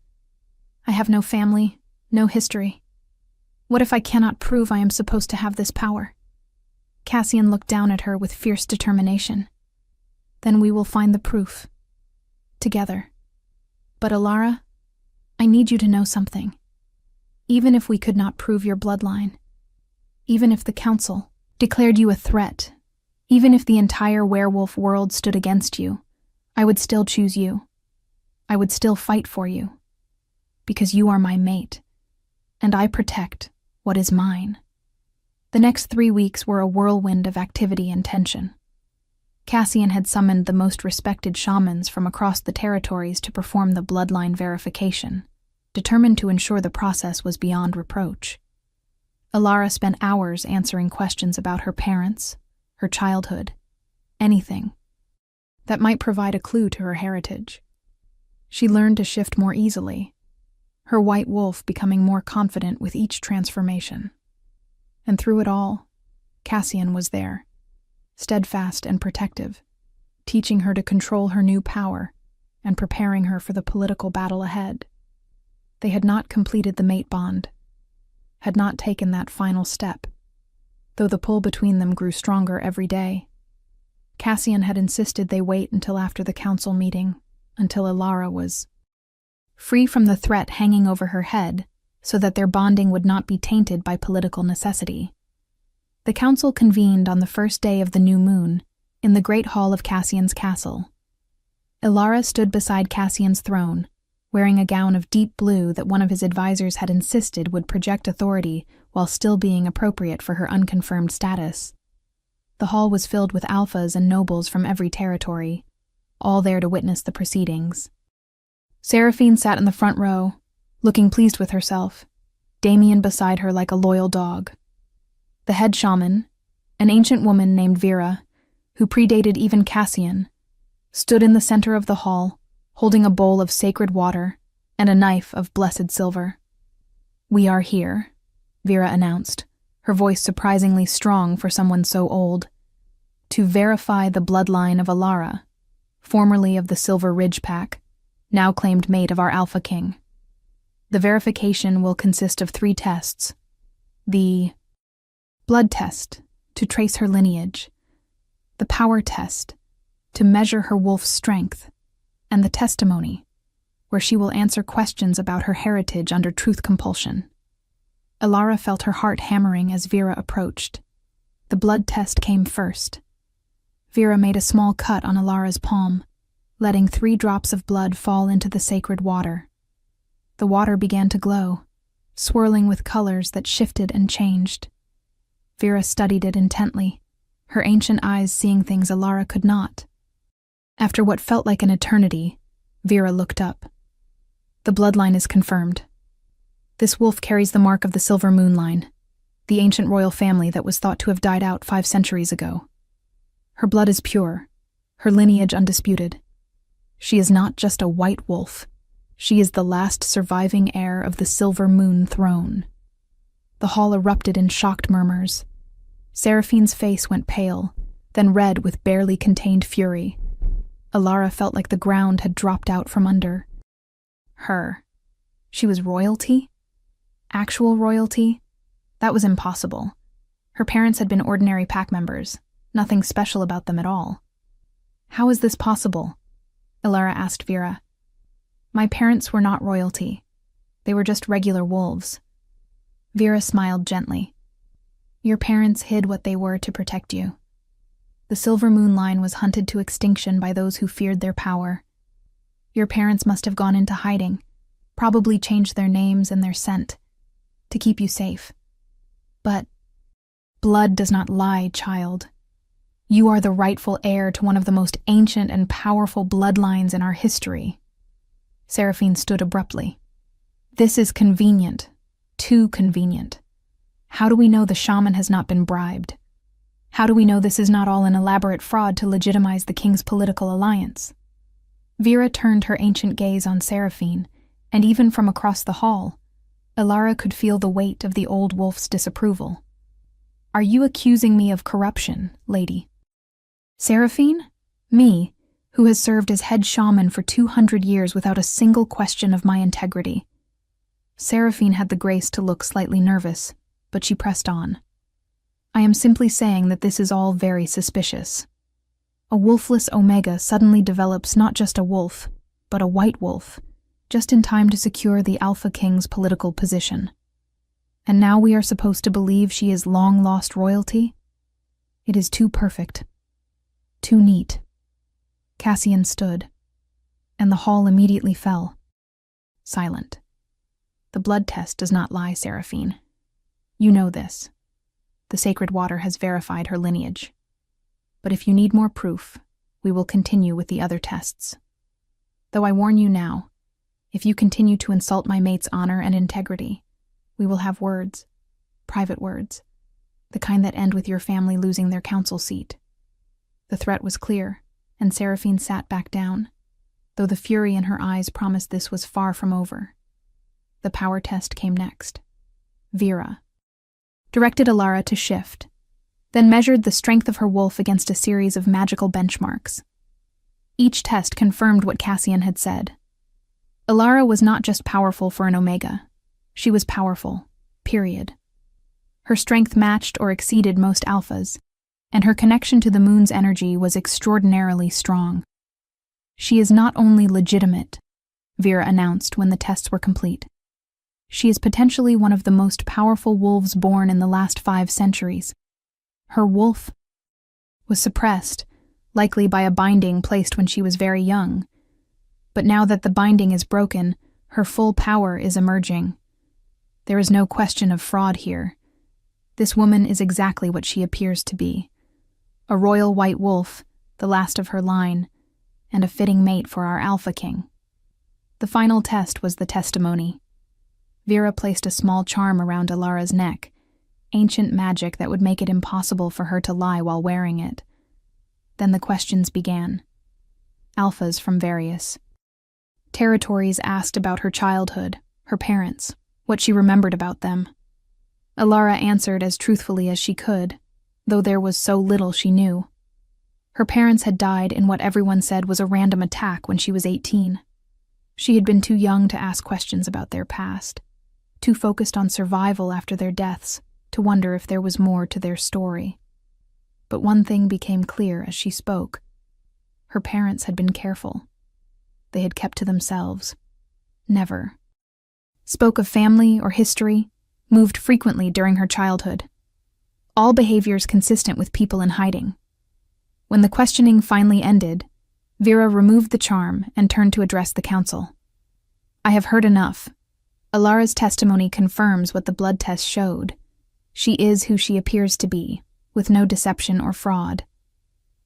I have no family, no history. What if I cannot prove I am supposed to have this power? Cassian looked down at her with fierce determination. Then we will find the proof. Together. But Ilara, I need you to know something. Even if we could not prove your bloodline, even if the council declared you a threat, even if the entire werewolf world stood against you, I would still choose you. I would still fight for you. Because you are my mate, and I protect what is mine. The next 3 weeks were a whirlwind of activity and tension. Cassian had summoned the most respected shamans from across the territories to perform the bloodline verification, determined to ensure the process was beyond reproach. Ilara spent hours answering questions about her parents, her childhood, anything that might provide a clue to her heritage. She learned to shift more easily, her white wolf becoming more confident with each transformation. And through it all, Cassian was there, steadfast and protective, teaching her to control her new power and preparing her for the political battle ahead. They had not completed the mate bond, had not taken that final step, though the pull between them grew stronger every day. Cassian had insisted they wait until after the council meeting, until Ilara was free from the threat hanging over her head, so that their bonding would not be tainted by political necessity. The council convened on the first day of the new moon, in the great hall of Cassian's castle. Ilara stood beside Cassian's throne, wearing a gown of deep blue that one of his advisors had insisted would project authority while still being appropriate for her unconfirmed status. The hall was filled with alphas and nobles from every territory, all there to witness the proceedings. Seraphine sat in the front row, looking pleased with herself, Damien beside her like a loyal dog. The head shaman, an ancient woman named Vera, who predated even Cassian, stood in the center of the hall, holding a bowl of sacred water and a knife of blessed silver. "We are here," Vera announced, her voice surprisingly strong for someone so old, "to verify the bloodline of Ilara, formerly of the Silver Ridge Pack, now claimed mate of our Alpha King. The verification will consist of 3 tests. The blood test, to trace her lineage, the power test, to measure her wolf's strength, and the testimony, where she will answer questions about her heritage under truth compulsion." Ilara felt her heart hammering as Vera approached. The blood test came first. Vera made a small cut on Ilara's palm, letting 3 drops of blood fall into the sacred water. The water began to glow, swirling with colors that shifted and changed. Vera studied it intently, her ancient eyes seeing things Ilara could not. After what felt like an eternity, Vera looked up. "The bloodline is confirmed. This wolf carries the mark of the Silver Moon line, the ancient royal family that was thought to have died out 5 centuries ago. Her blood is pure, her lineage undisputed. She is not just a white wolf, she is the last surviving heir of the Silver Moon throne." The hall erupted in shocked murmurs. Seraphine's face went pale, then red with barely contained fury. Ilara felt like the ground had dropped out from under her. She was royalty? Actual royalty? That was impossible. Her parents had been ordinary pack members, nothing special about them at all. "How is this possible?" Ilara asked Vera. "My parents were not royalty. They were just regular wolves." Vera smiled gently. "Your parents hid what they were to protect you. The Silver Moon line was hunted to extinction by those who feared their power. Your parents must have gone into hiding, probably changed their names and their scent, to keep you safe. But blood does not lie, child. You are the rightful heir to one of the most ancient and powerful bloodlines in our history." Seraphine stood abruptly. "This is convenient. Too convenient. How do we know the shaman has not been bribed? How do we know this is not all an elaborate fraud to legitimize the king's political alliance?" Vera turned her ancient gaze on Seraphine, and even from across the hall, Ilara could feel the weight of the old wolf's disapproval. "Are you accusing me of corruption, lady?" "Seraphine? Me, who has served as head shaman for 200 years without a single question of my integrity." Seraphine had the grace to look slightly nervous, but she pressed on. "I am simply saying that this is all very suspicious. A wolfless Omega suddenly develops not just a wolf, but a white wolf, just in time to secure the Alpha King's political position. And now we are supposed to believe she is long-lost royalty? It is too perfect. Too neat." Cassian stood, and the hall immediately fell. Silent. "The blood test does not lie, Seraphine. You know this. The sacred water has verified her lineage. But if you need more proof, we will continue with the other tests. Though I warn you now, if you continue to insult my mate's honor and integrity, we will have words, private words, the kind that end with your family losing their council seat." The threat was clear, and Seraphine sat back down, though the fury in her eyes promised this was far from over. The power test came next. Vera directed Ilara to shift, then measured the strength of her wolf against a series of magical benchmarks. Each test confirmed what Cassian had said. Ilara was not just powerful for an Omega. She was powerful, period. Her strength matched or exceeded most alphas, and her connection to the moon's energy was extraordinarily strong. "She is not only legitimate," Vera announced when the tests were complete. "She is potentially one of the most powerful wolves born in the last 5 centuries. Her wolf" was suppressed likely by a binding placed when she was very young. But now that the binding is broken, her full power is emerging. There is no question of fraud here. This woman is exactly what she appears to be. A royal white wolf, the last of her line, and a fitting mate for our Alpha King. The final test was the testimony. Vera placed a small charm around Alara's neck, ancient magic that would make it impossible for her to lie while wearing it. Then the questions began. Alphas from various territories asked about her childhood, her parents, what she remembered about them. Alara answered as truthfully as she could, though there was so little she knew. Her parents had died in what everyone said was a random attack when she was 18. She had been too young to ask questions about their past, too focused on survival after their deaths to wonder if there was more to their story. But one thing became clear as she spoke. Her parents had been careful. They had kept to themselves. Never spoke of family or history, moved frequently during her childhood. All behaviors consistent with people in hiding. When the questioning finally ended, Vera removed the charm and turned to address the council. I have heard enough. Alara's testimony confirms what the blood test showed. She is who she appears to be, with no deception or fraud.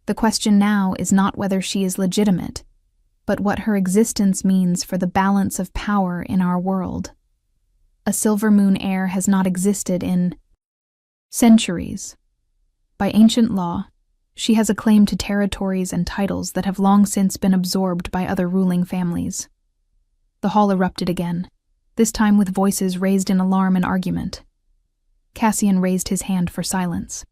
The question now is not whether she is legitimate, but what her existence means for the balance of power in our world. A silver moon heir has not existed in centuries. By ancient law, she has a claim to territories and titles that have long since been absorbed by other ruling families. The hall erupted again, this time with voices raised in alarm and argument. Cassian raised his hand for silence.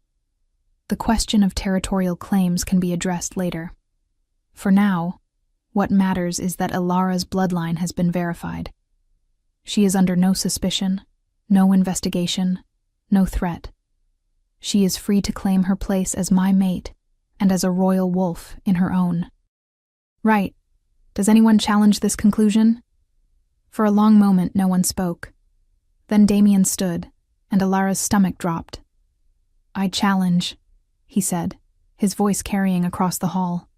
The question of territorial claims can be addressed later. For now, what matters is that Alara's bloodline has been verified. She is under no suspicion, no investigation, no threat. She is free to claim her place as my mate and as a royal wolf in her own. Right. Does anyone challenge this conclusion? For a long moment, no one spoke. Then Damien stood, and Alara's stomach dropped. I challenge, he said, his voice carrying across the hall.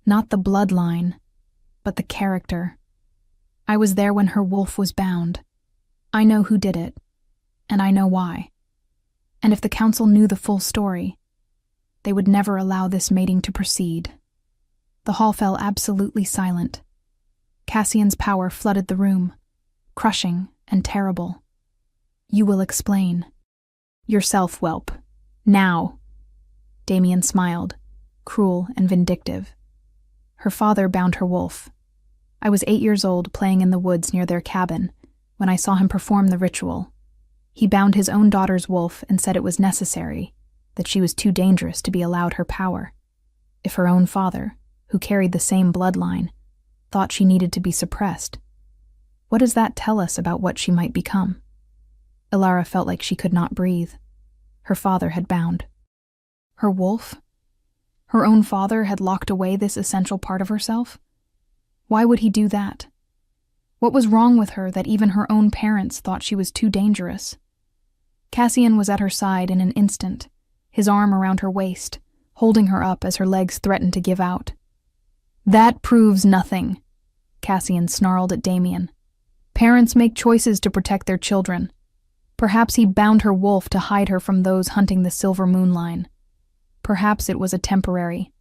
Not the bloodline, but the character. I was there when her wolf was bound. I know who did it, and I know why. And if the council knew the full story, they would never allow this mating to proceed. The hall fell absolutely silent. Cassian's power flooded the room, crushing and terrible. You will explain. Yourself, whelp. Now. Damien smiled, cruel and vindictive. Her father bound her wolf. I was 8 years old playing in the woods near their cabin when I saw him perform the ritual. He bound his own daughter's wolf and said it was necessary, that she was too dangerous to be allowed her power. If her own father, who carried the same bloodline, thought she needed to be suppressed, what does that tell us about what she might become? Alara felt like she could not breathe. Her father had bound her wolf? Her own father had locked away this essential part of herself? Why would he do that? What was wrong with her that even her own parents thought she was too dangerous? Cassian was at her side in an instant, his arm around her waist, holding her up as her legs threatened to give out. That proves nothing, Cassian snarled at Damien. Parents make choices to protect their children. Perhaps he bound her wolf to hide her from those hunting the silver moon line. Perhaps it was a temporary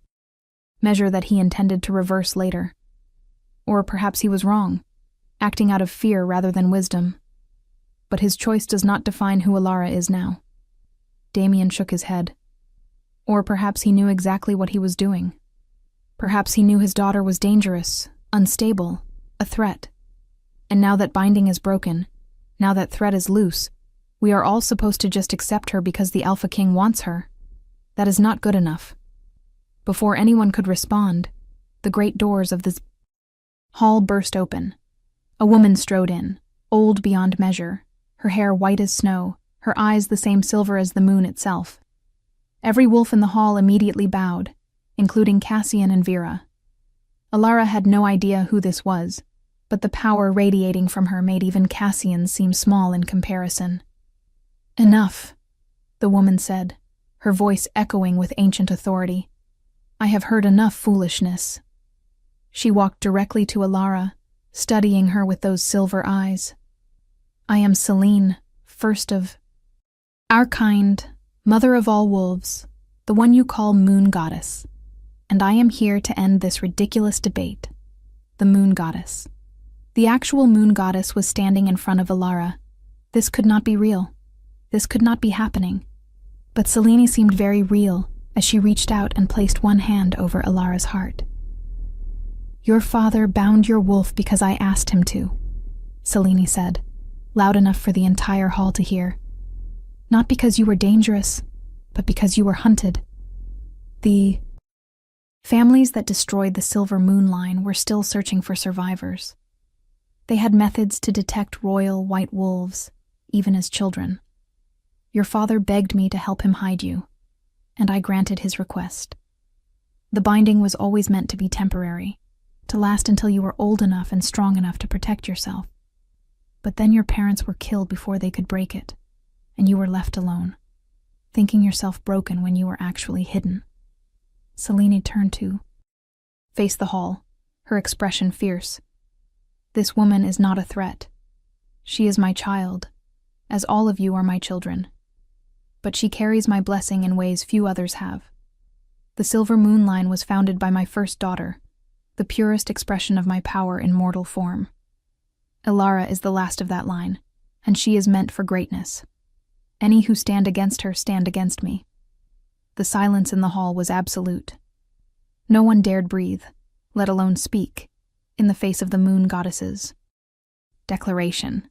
measure that he intended to reverse later. Or perhaps he was wrong, acting out of fear rather than wisdom. But his choice does not define who Alara is now. Damien shook his head. Or perhaps he knew exactly what he was doing. Perhaps he knew his daughter was dangerous, unstable, a threat. And now that binding is broken, now that threat is loose, we are all supposed to just accept her because the Alpha King wants her. That is not good enough. Before anyone could respond, the great doors of this hall burst open. A woman strode in, old beyond measure, her hair white as snow, her eyes the same silver as the moon itself. Every wolf in the hall immediately bowed, including Cassian and Vera. Alara had no idea who this was, but the power radiating from her made even Cassian seem small in comparison. Enough, the woman said, her voice echoing with ancient authority. I have heard enough foolishness." She walked directly to Alara, studying her with those silver eyes. "I am Selene, first of our kind, mother of all wolves, the one you call Moon Goddess. And I am here to end this ridiculous debate." The Moon Goddess. The actual Moon Goddess was standing in front of Alara. This could not be real. This could not be happening. But Selene seemed very real as she reached out and placed one hand over Alara's heart. "Your father bound your wolf because I asked him to," Selene said, loud enough for the entire hall to hear. "Not because you were dangerous, but because you were hunted." The families that destroyed the Silver Moon Line were still searching for survivors. They had methods to detect royal white wolves, even as children. Your father begged me to help him hide you, and I granted his request. The binding was always meant to be temporary, to last until you were old enough and strong enough to protect yourself. But then your parents were killed before they could break it, and you were left alone, thinking yourself broken when you were actually hidden. Selene turned to face the hall, her expression fierce. "This woman is not a threat. She is my child, as all of you are my children. But she carries my blessing in ways few others have. The Silver Moon Line was founded by my first daughter, the purest expression of my power in mortal form. Alara is the last of that line, and she is meant for greatness. Any who stand against her stand against me." The silence in the hall was absolute. No one dared breathe, let alone speak, in the face of the Moon Goddess's declaration.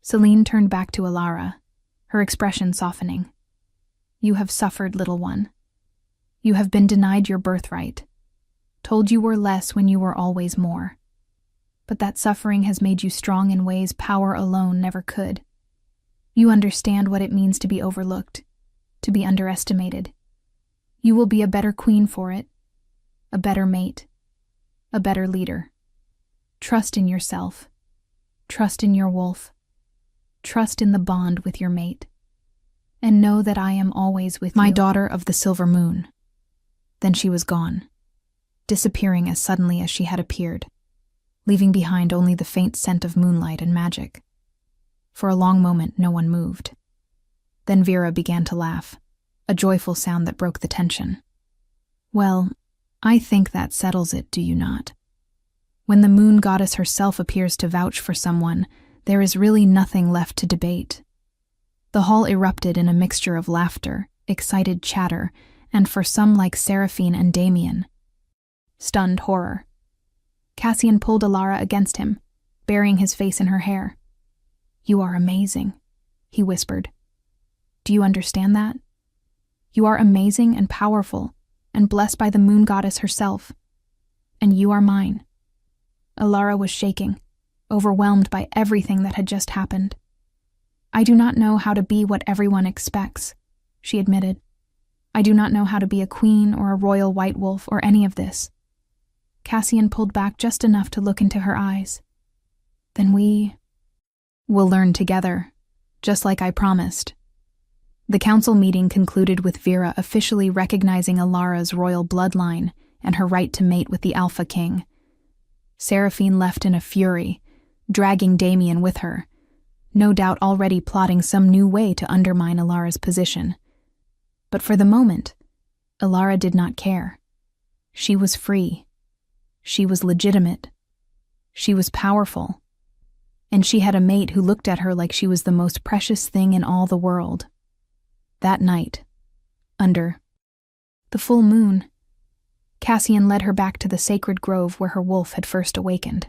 Selene turned back to Alara, her expression softening. "You have suffered, little one. You have been denied your birthright, told you were less when you were always more. But that suffering has made you strong in ways power alone never could. You understand what it means to be overlooked, to be underestimated. You will be a better queen for it, a better mate, a better leader. Trust in yourself. Trust in your wolf. Trust in the bond with your mate. And know that I am always with you." "My daughter of the Silver Moon." Then she was gone, disappearing as suddenly as she had appeared, leaving behind only the faint scent of moonlight and magic. For a long moment, no one moved. Then Vera began to laugh, a joyful sound that broke the tension. "Well, I think that settles it, do you not? When the Moon Goddess herself appears to vouch for someone, there is really nothing left to debate." The hall erupted in a mixture of laughter, excited chatter, and for some like Seraphine and Damien, stunned horror. Cassian pulled Alara against him, burying his face in her hair. "You are amazing," he whispered. "Do you understand that? You are amazing and powerful, and blessed by the Moon Goddess herself. And you are mine." Alara was shaking, overwhelmed by everything that had just happened. "I do not know how to be what everyone expects," she admitted. "I do not know how to be a queen or a royal white wolf or any of this." Cassian pulled back just enough to look into her eyes. "Then we'll learn together, just like I promised." The council meeting concluded with Vera officially recognizing Alara's royal bloodline and her right to mate with the Alpha King. Seraphine left in a fury, dragging Damien with her, no doubt already plotting some new way to undermine Alara's position. But for the moment, Alara did not care. She was free. She was legitimate. She was powerful. And she had a mate who looked at her like she was the most precious thing in all the world. That night, under the full moon, Cassian led her back to the sacred grove where her wolf had first awakened.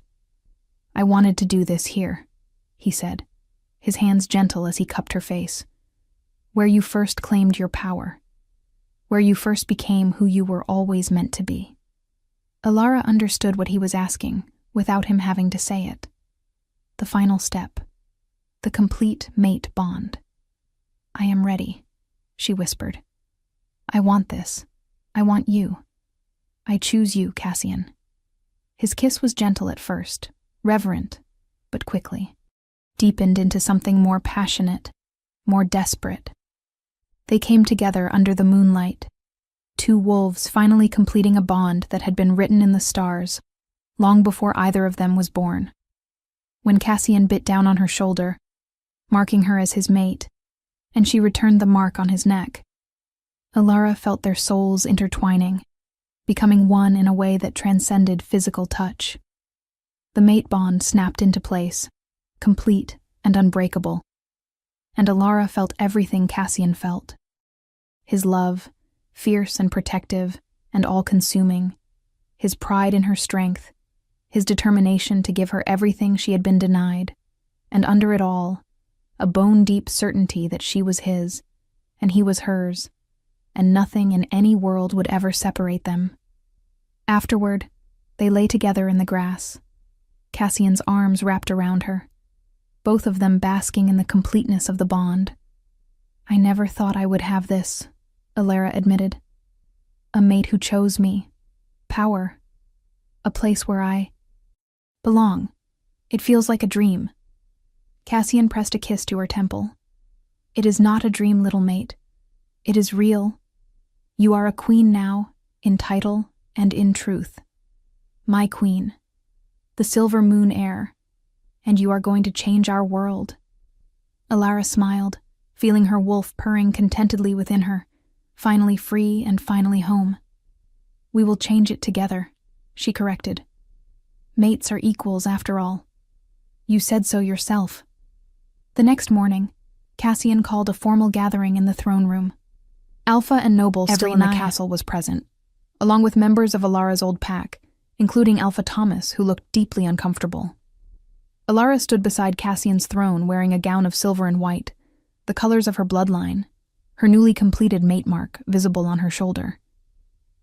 "I wanted to do this here," he said, his hands gentle as he cupped her face. "Where you first claimed your power. Where you first became who you were always meant to be." Alara understood what he was asking without him having to say it. The final step. The complete mate bond. "I am ready," she whispered. "I want this. I want you. I choose you, Cassian." His kiss was gentle at first, reverent, but quickly deepened into something more passionate, more desperate. They came together under the moonlight, Two wolves finally completing a bond that had been written in the stars, long before either of them was born. When Cassian bit down on her shoulder, marking her as his mate, and she returned the mark on his neck, Alara felt their souls intertwining, becoming one in a way that transcended physical touch. The mate bond snapped into place, complete and unbreakable, and Alara felt everything Cassian felt. His love, fierce and protective and all-consuming, his pride in her strength, his determination to give her everything she had been denied, and under it all, a bone-deep certainty that she was his, and he was hers, and nothing in any world would ever separate them. Afterward, they lay together in the grass, Cassian's arms wrapped around her, both of them basking in the completeness of the bond. "I never thought I would have this," Alara admitted. "A mate who chose me. Power. A place where I belong. It feels like a dream." Cassian pressed a kiss to her temple. "It is not a dream, little mate. It is real. You are a queen now, in title and in truth. My queen. The Silver Moon heir. And you are going to change our world." Alara smiled, feeling her wolf purring contentedly within her, finally free and finally home. "We will change it together," she corrected. "Mates are equals after all. You said so yourself." The next morning, Cassian called a formal gathering in the throne room. Alpha and Noble still in the castle was present, along with members of Alara's old pack, including Alpha Thomas, who looked deeply uncomfortable. Alara stood beside Cassian's throne wearing a gown of silver and white, the colors of her bloodline, her newly completed mate mark visible on her shoulder.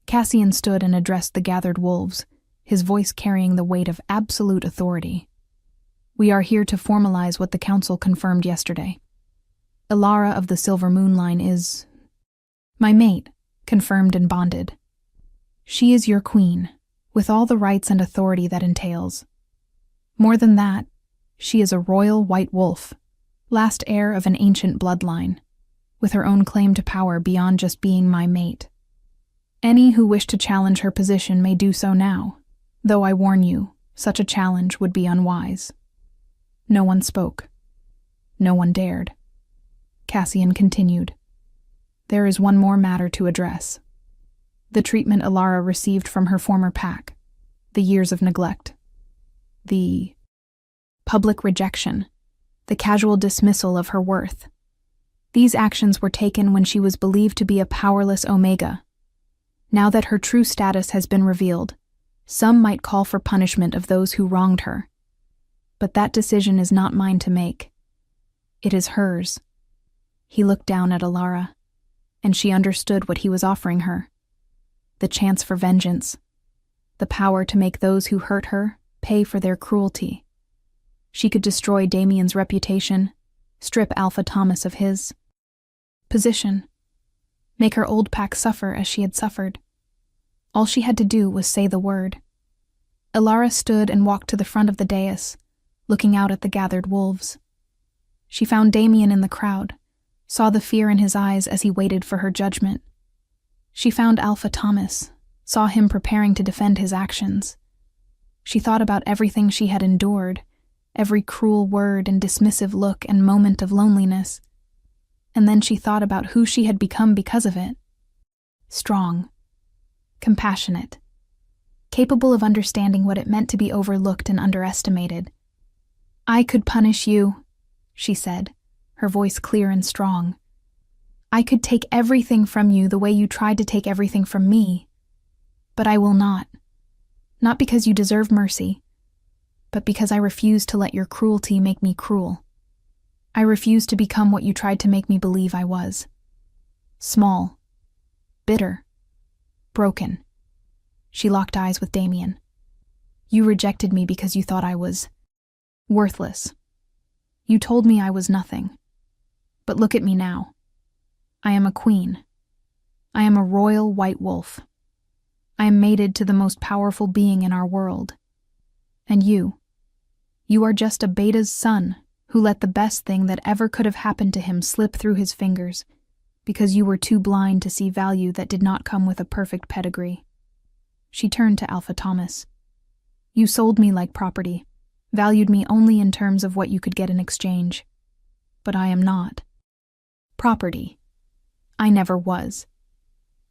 Cassian stood and addressed the gathered wolves, his voice carrying the weight of absolute authority. "We are here to formalize what the council confirmed yesterday. Alara of the Silver Moon line is my mate, confirmed and bonded. She is your queen, with all the rights and authority that entails. More than that, she is a royal white wolf, last heir of an ancient bloodline, with her own claim to power beyond just being my mate. Any who wish to challenge her position may do so now, though I warn you, such a challenge would be unwise." No one spoke. No one dared. Cassian continued. "There is one more matter to address. The treatment Alara received from her former pack, the years of neglect, the public rejection, the casual dismissal of her worth. These actions were taken when she was believed to be a powerless Omega. Now that her true status has been revealed, some might call for punishment of those who wronged her. But that decision is not mine to make. It is hers." He looked down at Alara, and she understood what he was offering her. The chance for vengeance, the power to make those who hurt her pay for their cruelty. She could destroy Damien's reputation, strip Alpha Thomas of his position, make her old pack suffer as she had suffered. All she had to do was say the word. Alara stood and walked to the front of the dais, looking out at the gathered wolves. She found Damien in the crowd, saw the fear in his eyes as he waited for her judgment. She found Alpha Thomas, saw him preparing to defend his actions. She thought about everything she had endured, every cruel word and dismissive look and moment of loneliness. And then she thought about who she had become because of it. Strong, compassionate, capable of understanding what it meant to be overlooked and underestimated. "I could punish you," she said, her voice clear and strong. "I could take everything from you the way you tried to take everything from me. But I will not. Not because you deserve mercy, but because I refuse to let your cruelty make me cruel. I refuse to become what you tried to make me believe I was. Small, bitter, broken." She locked eyes with Damien. "You rejected me because you thought I was worthless. You told me I was nothing. But look at me now. I am a queen. I am a royal white wolf. I am mated to the most powerful being in our world. And you are just a beta's son who let the best thing that ever could have happened to him slip through his fingers because you were too blind to see value that did not come with a perfect pedigree. She turned to Alpha Thomas. You sold me like property, valued me only in terms of what you could get in exchange. But I am not property. I never was.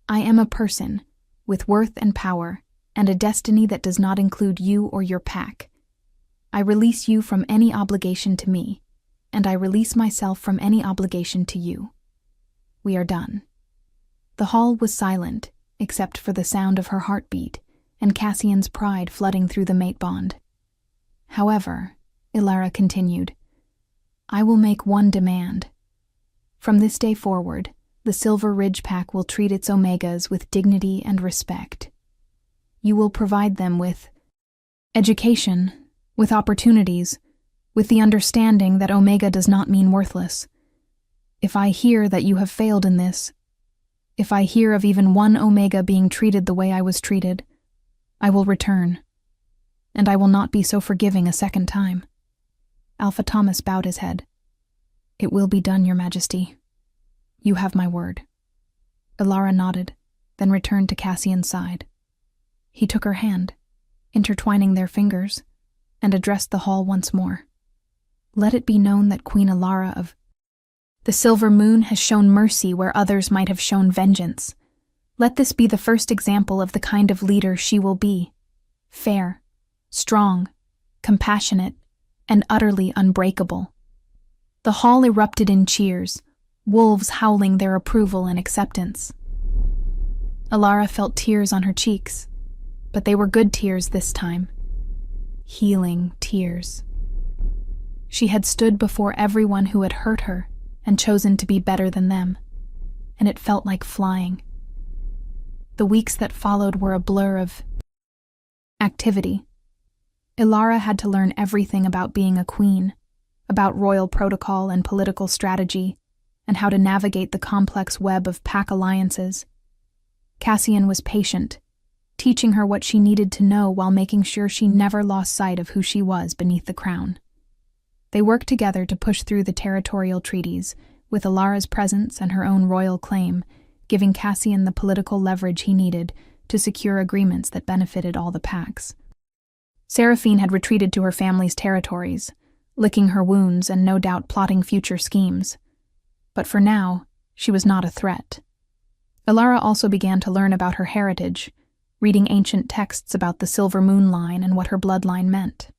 I am a person with worth and power and a destiny that does not include you or your pack. I release you from any obligation to me, and I release myself from any obligation to you. We are done. The hall was silent, except for the sound of her heartbeat and Cassian's pride flooding through the mate bond. However, Ilara continued, I will make one demand. From this day forward, the Silver Ridge Pack will treat its Omegas with dignity and respect. You will provide them with education, with opportunities, with the understanding that Omega does not mean worthless. If I hear that you have failed in this, if I hear of even one Omega being treated the way I was treated, I will return, and I will not be so forgiving a second time. Alpha Thomas bowed his head. It will be done, Your Majesty. You have my word. Ilara nodded, then returned to Cassian's side. He took her hand, intertwining their fingers, and addressed the hall once more. Let it be known that Queen Ilara of the Silver Moon has shown mercy where others might have shown vengeance. Let this be the first example of the kind of leader she will be. Fair, strong, compassionate, and utterly unbreakable. The hall erupted in cheers, wolves howling their approval and acceptance. Ilara felt tears on her cheeks, but they were good tears this time. Healing tears. She had stood before everyone who had hurt her and chosen to be better than them, and it felt like flying. The weeks that followed were a blur of activity. Ilara had to learn everything about being a queen, about royal protocol and political strategy, and how to navigate the complex web of pack alliances. Cassian was patient, teaching her what she needed to know while making sure she never lost sight of who she was beneath the crown. They worked together to push through the territorial treaties, with Ilara's presence and her own royal claim, giving Cassian the political leverage he needed to secure agreements that benefited all the packs. Seraphine had retreated to her family's territories, licking her wounds and no doubt plotting future schemes. But for now, she was not a threat. Ilara also began to learn about her heritage, reading ancient texts about the Silver Moon line and what her bloodline meant.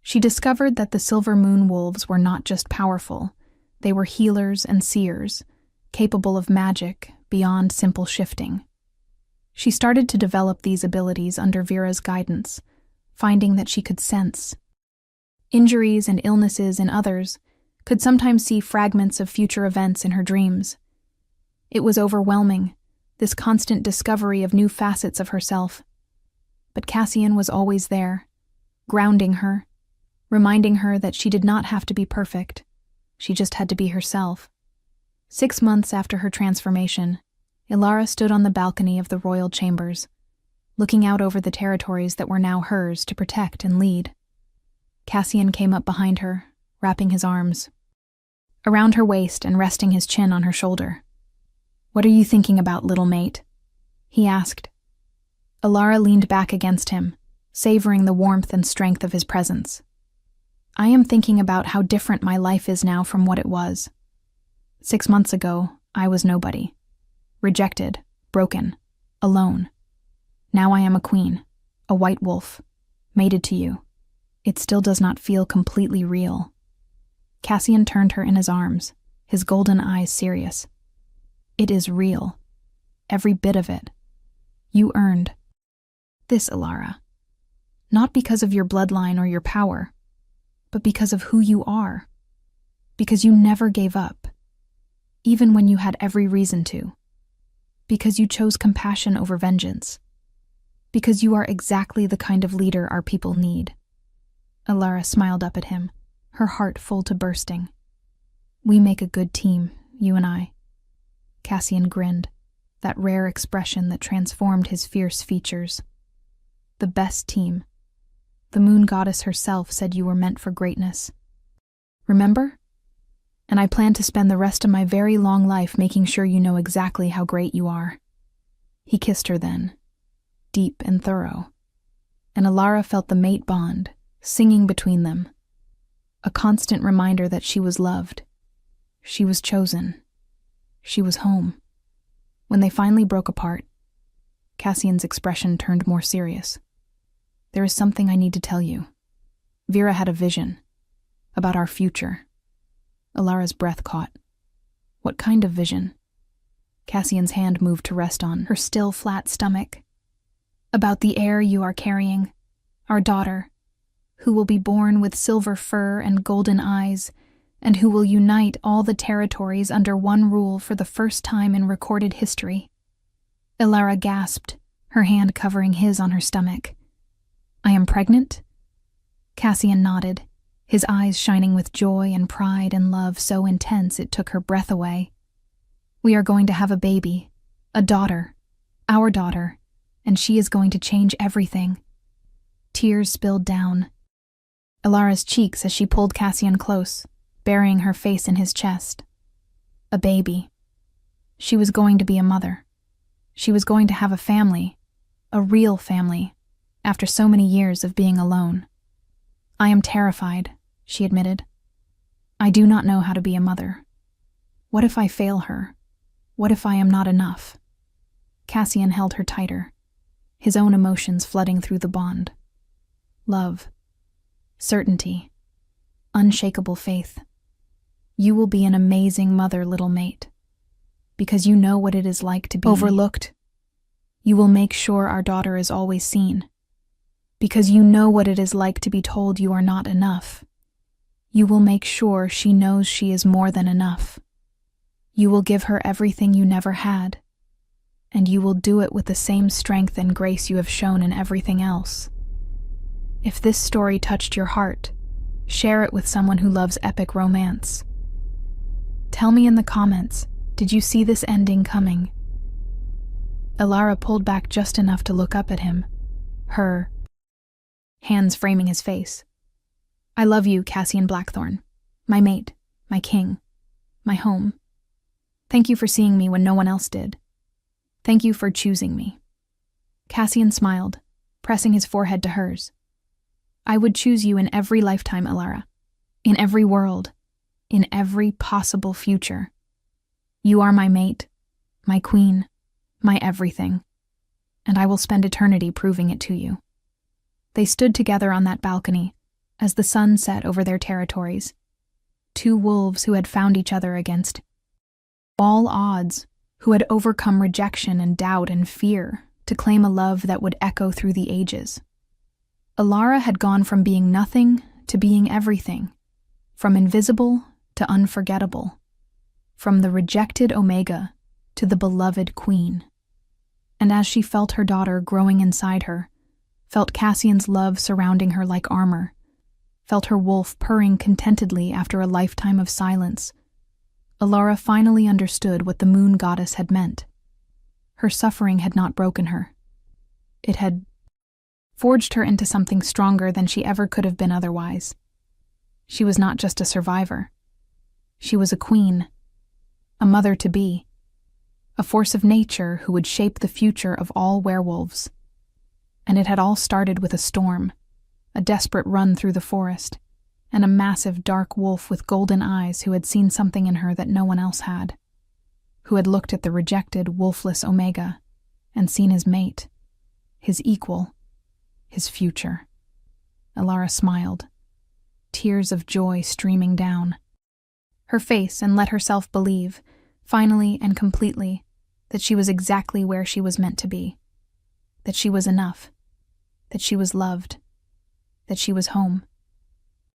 She discovered that the Silver Moon wolves were not just powerful, they were healers and seers, capable of magic beyond simple shifting. She started to develop these abilities under Vera's guidance, finding that she could sense injuries and illnesses in others, could sometimes see fragments of future events in her dreams. It was overwhelming, this constant discovery of new facets of herself. But Cassian was always there, grounding her, reminding her that she did not have to be perfect. She just had to be herself. 6 months after her transformation, Ilara stood on the balcony of the royal chambers, looking out over the territories that were now hers to protect and lead. Cassian came up behind her, wrapping his arms around her waist and resting his chin on her shoulder. "What are you thinking about, little mate?" he asked. Ilara leaned back against him, savoring the warmth and strength of his presence. "I am thinking about how different my life is now from what it was. 6 months ago, I was nobody. Rejected, broken, alone. Now I am a queen, a white wolf, mated to you. It still does not feel completely real." Cassian turned her in his arms, his golden eyes serious. "It is real. Every bit of it. You earned this, Ilara. Not because of your bloodline or your power, but because of who you are. Because you never gave up, even when you had every reason to. Because you chose compassion over vengeance. Because you are exactly the kind of leader our people need." Ilara smiled up at him, her heart full to bursting. "We make a good team, you and I." Cassian grinned, that rare expression that transformed his fierce features. "The best team. The moon goddess herself said you were meant for greatness. Remember? And I plan to spend the rest of my very long life making sure you know exactly how great you are." He kissed her then, deep and thorough, and Alara felt the mate bond singing between them, a constant reminder that she was loved, she was chosen, she was home. When they finally broke apart, Cassian's expression turned more serious. "There is something I need to tell you. Vera had a vision about our future." Alara's breath caught. "What kind of vision?" Cassian's hand moved to rest on her still flat stomach. "About the heir you are carrying, our daughter, who will be born with silver fur and golden eyes, and who will unite all the territories under one rule for the first time in recorded history." Alara gasped, her hand covering his on her stomach. "I am pregnant?" Cassian nodded, his eyes shining with joy and pride and love so intense it took her breath away. "We are going to have a baby, a daughter, our daughter, and she is going to change everything." Tears spilled down Alara's cheeks as she pulled Cassian close, burying her face in his chest. A baby. She was going to be a mother. She was going to have a family, a real family, after so many years of being alone. "I am terrified," she admitted. "I do not know how to be a mother. What if I fail her? What if I am not enough?" Cassian held her tighter, his own emotions flooding through the bond. Love, certainty, unshakable faith. "You will be an amazing mother, little mate, because you know what it is like to be overlooked. You will make sure our daughter is always seen, because you know what it is like to be told you are not enough. You will make sure she knows she is more than enough. You will give her everything you never had, and you will do it with the same strength and grace you have shown in everything else. If this story touched your heart, share it with someone who loves epic romance. Tell me in the comments, did you see this ending coming?" Alara pulled back just enough to look up at him, her hands framing his face. "I love you, Cassian Blackthorn, my mate, my king, my home. Thank you for seeing me when no one else did. Thank you for choosing me." Cassian smiled, pressing his forehead to hers. "I would choose you in every lifetime, Alara, in every world, in every possible future. You are my mate, my queen, my everything, and I will spend eternity proving it to you." They stood together on that balcony as the sun set over their territories, two wolves who had found each other against all odds, who had overcome rejection and doubt and fear to claim a love that would echo through the ages. Alara had gone from being nothing to being everything, from invisible to unforgettable, from the rejected Omega to the beloved Queen. And as she felt her daughter growing inside her, felt Cassian's love surrounding her like armor, felt her wolf purring contentedly after a lifetime of silence, Alara finally understood what the moon goddess had meant. Her suffering had not broken her. It had forged her into something stronger than she ever could have been otherwise. She was not just a survivor. She was a queen, a mother-to-be, a force of nature who would shape the future of all werewolves. And it had all started with a storm, a desperate run through the forest, and a massive dark wolf with golden eyes who had seen something in her that no one else had, who had looked at the rejected, wolfless Omega and seen his mate, his equal, his future. Alara smiled, tears of joy streaming down her face, and let herself believe, finally and completely, that she was exactly where she was meant to be, that she was enough, that she was loved, that she was home.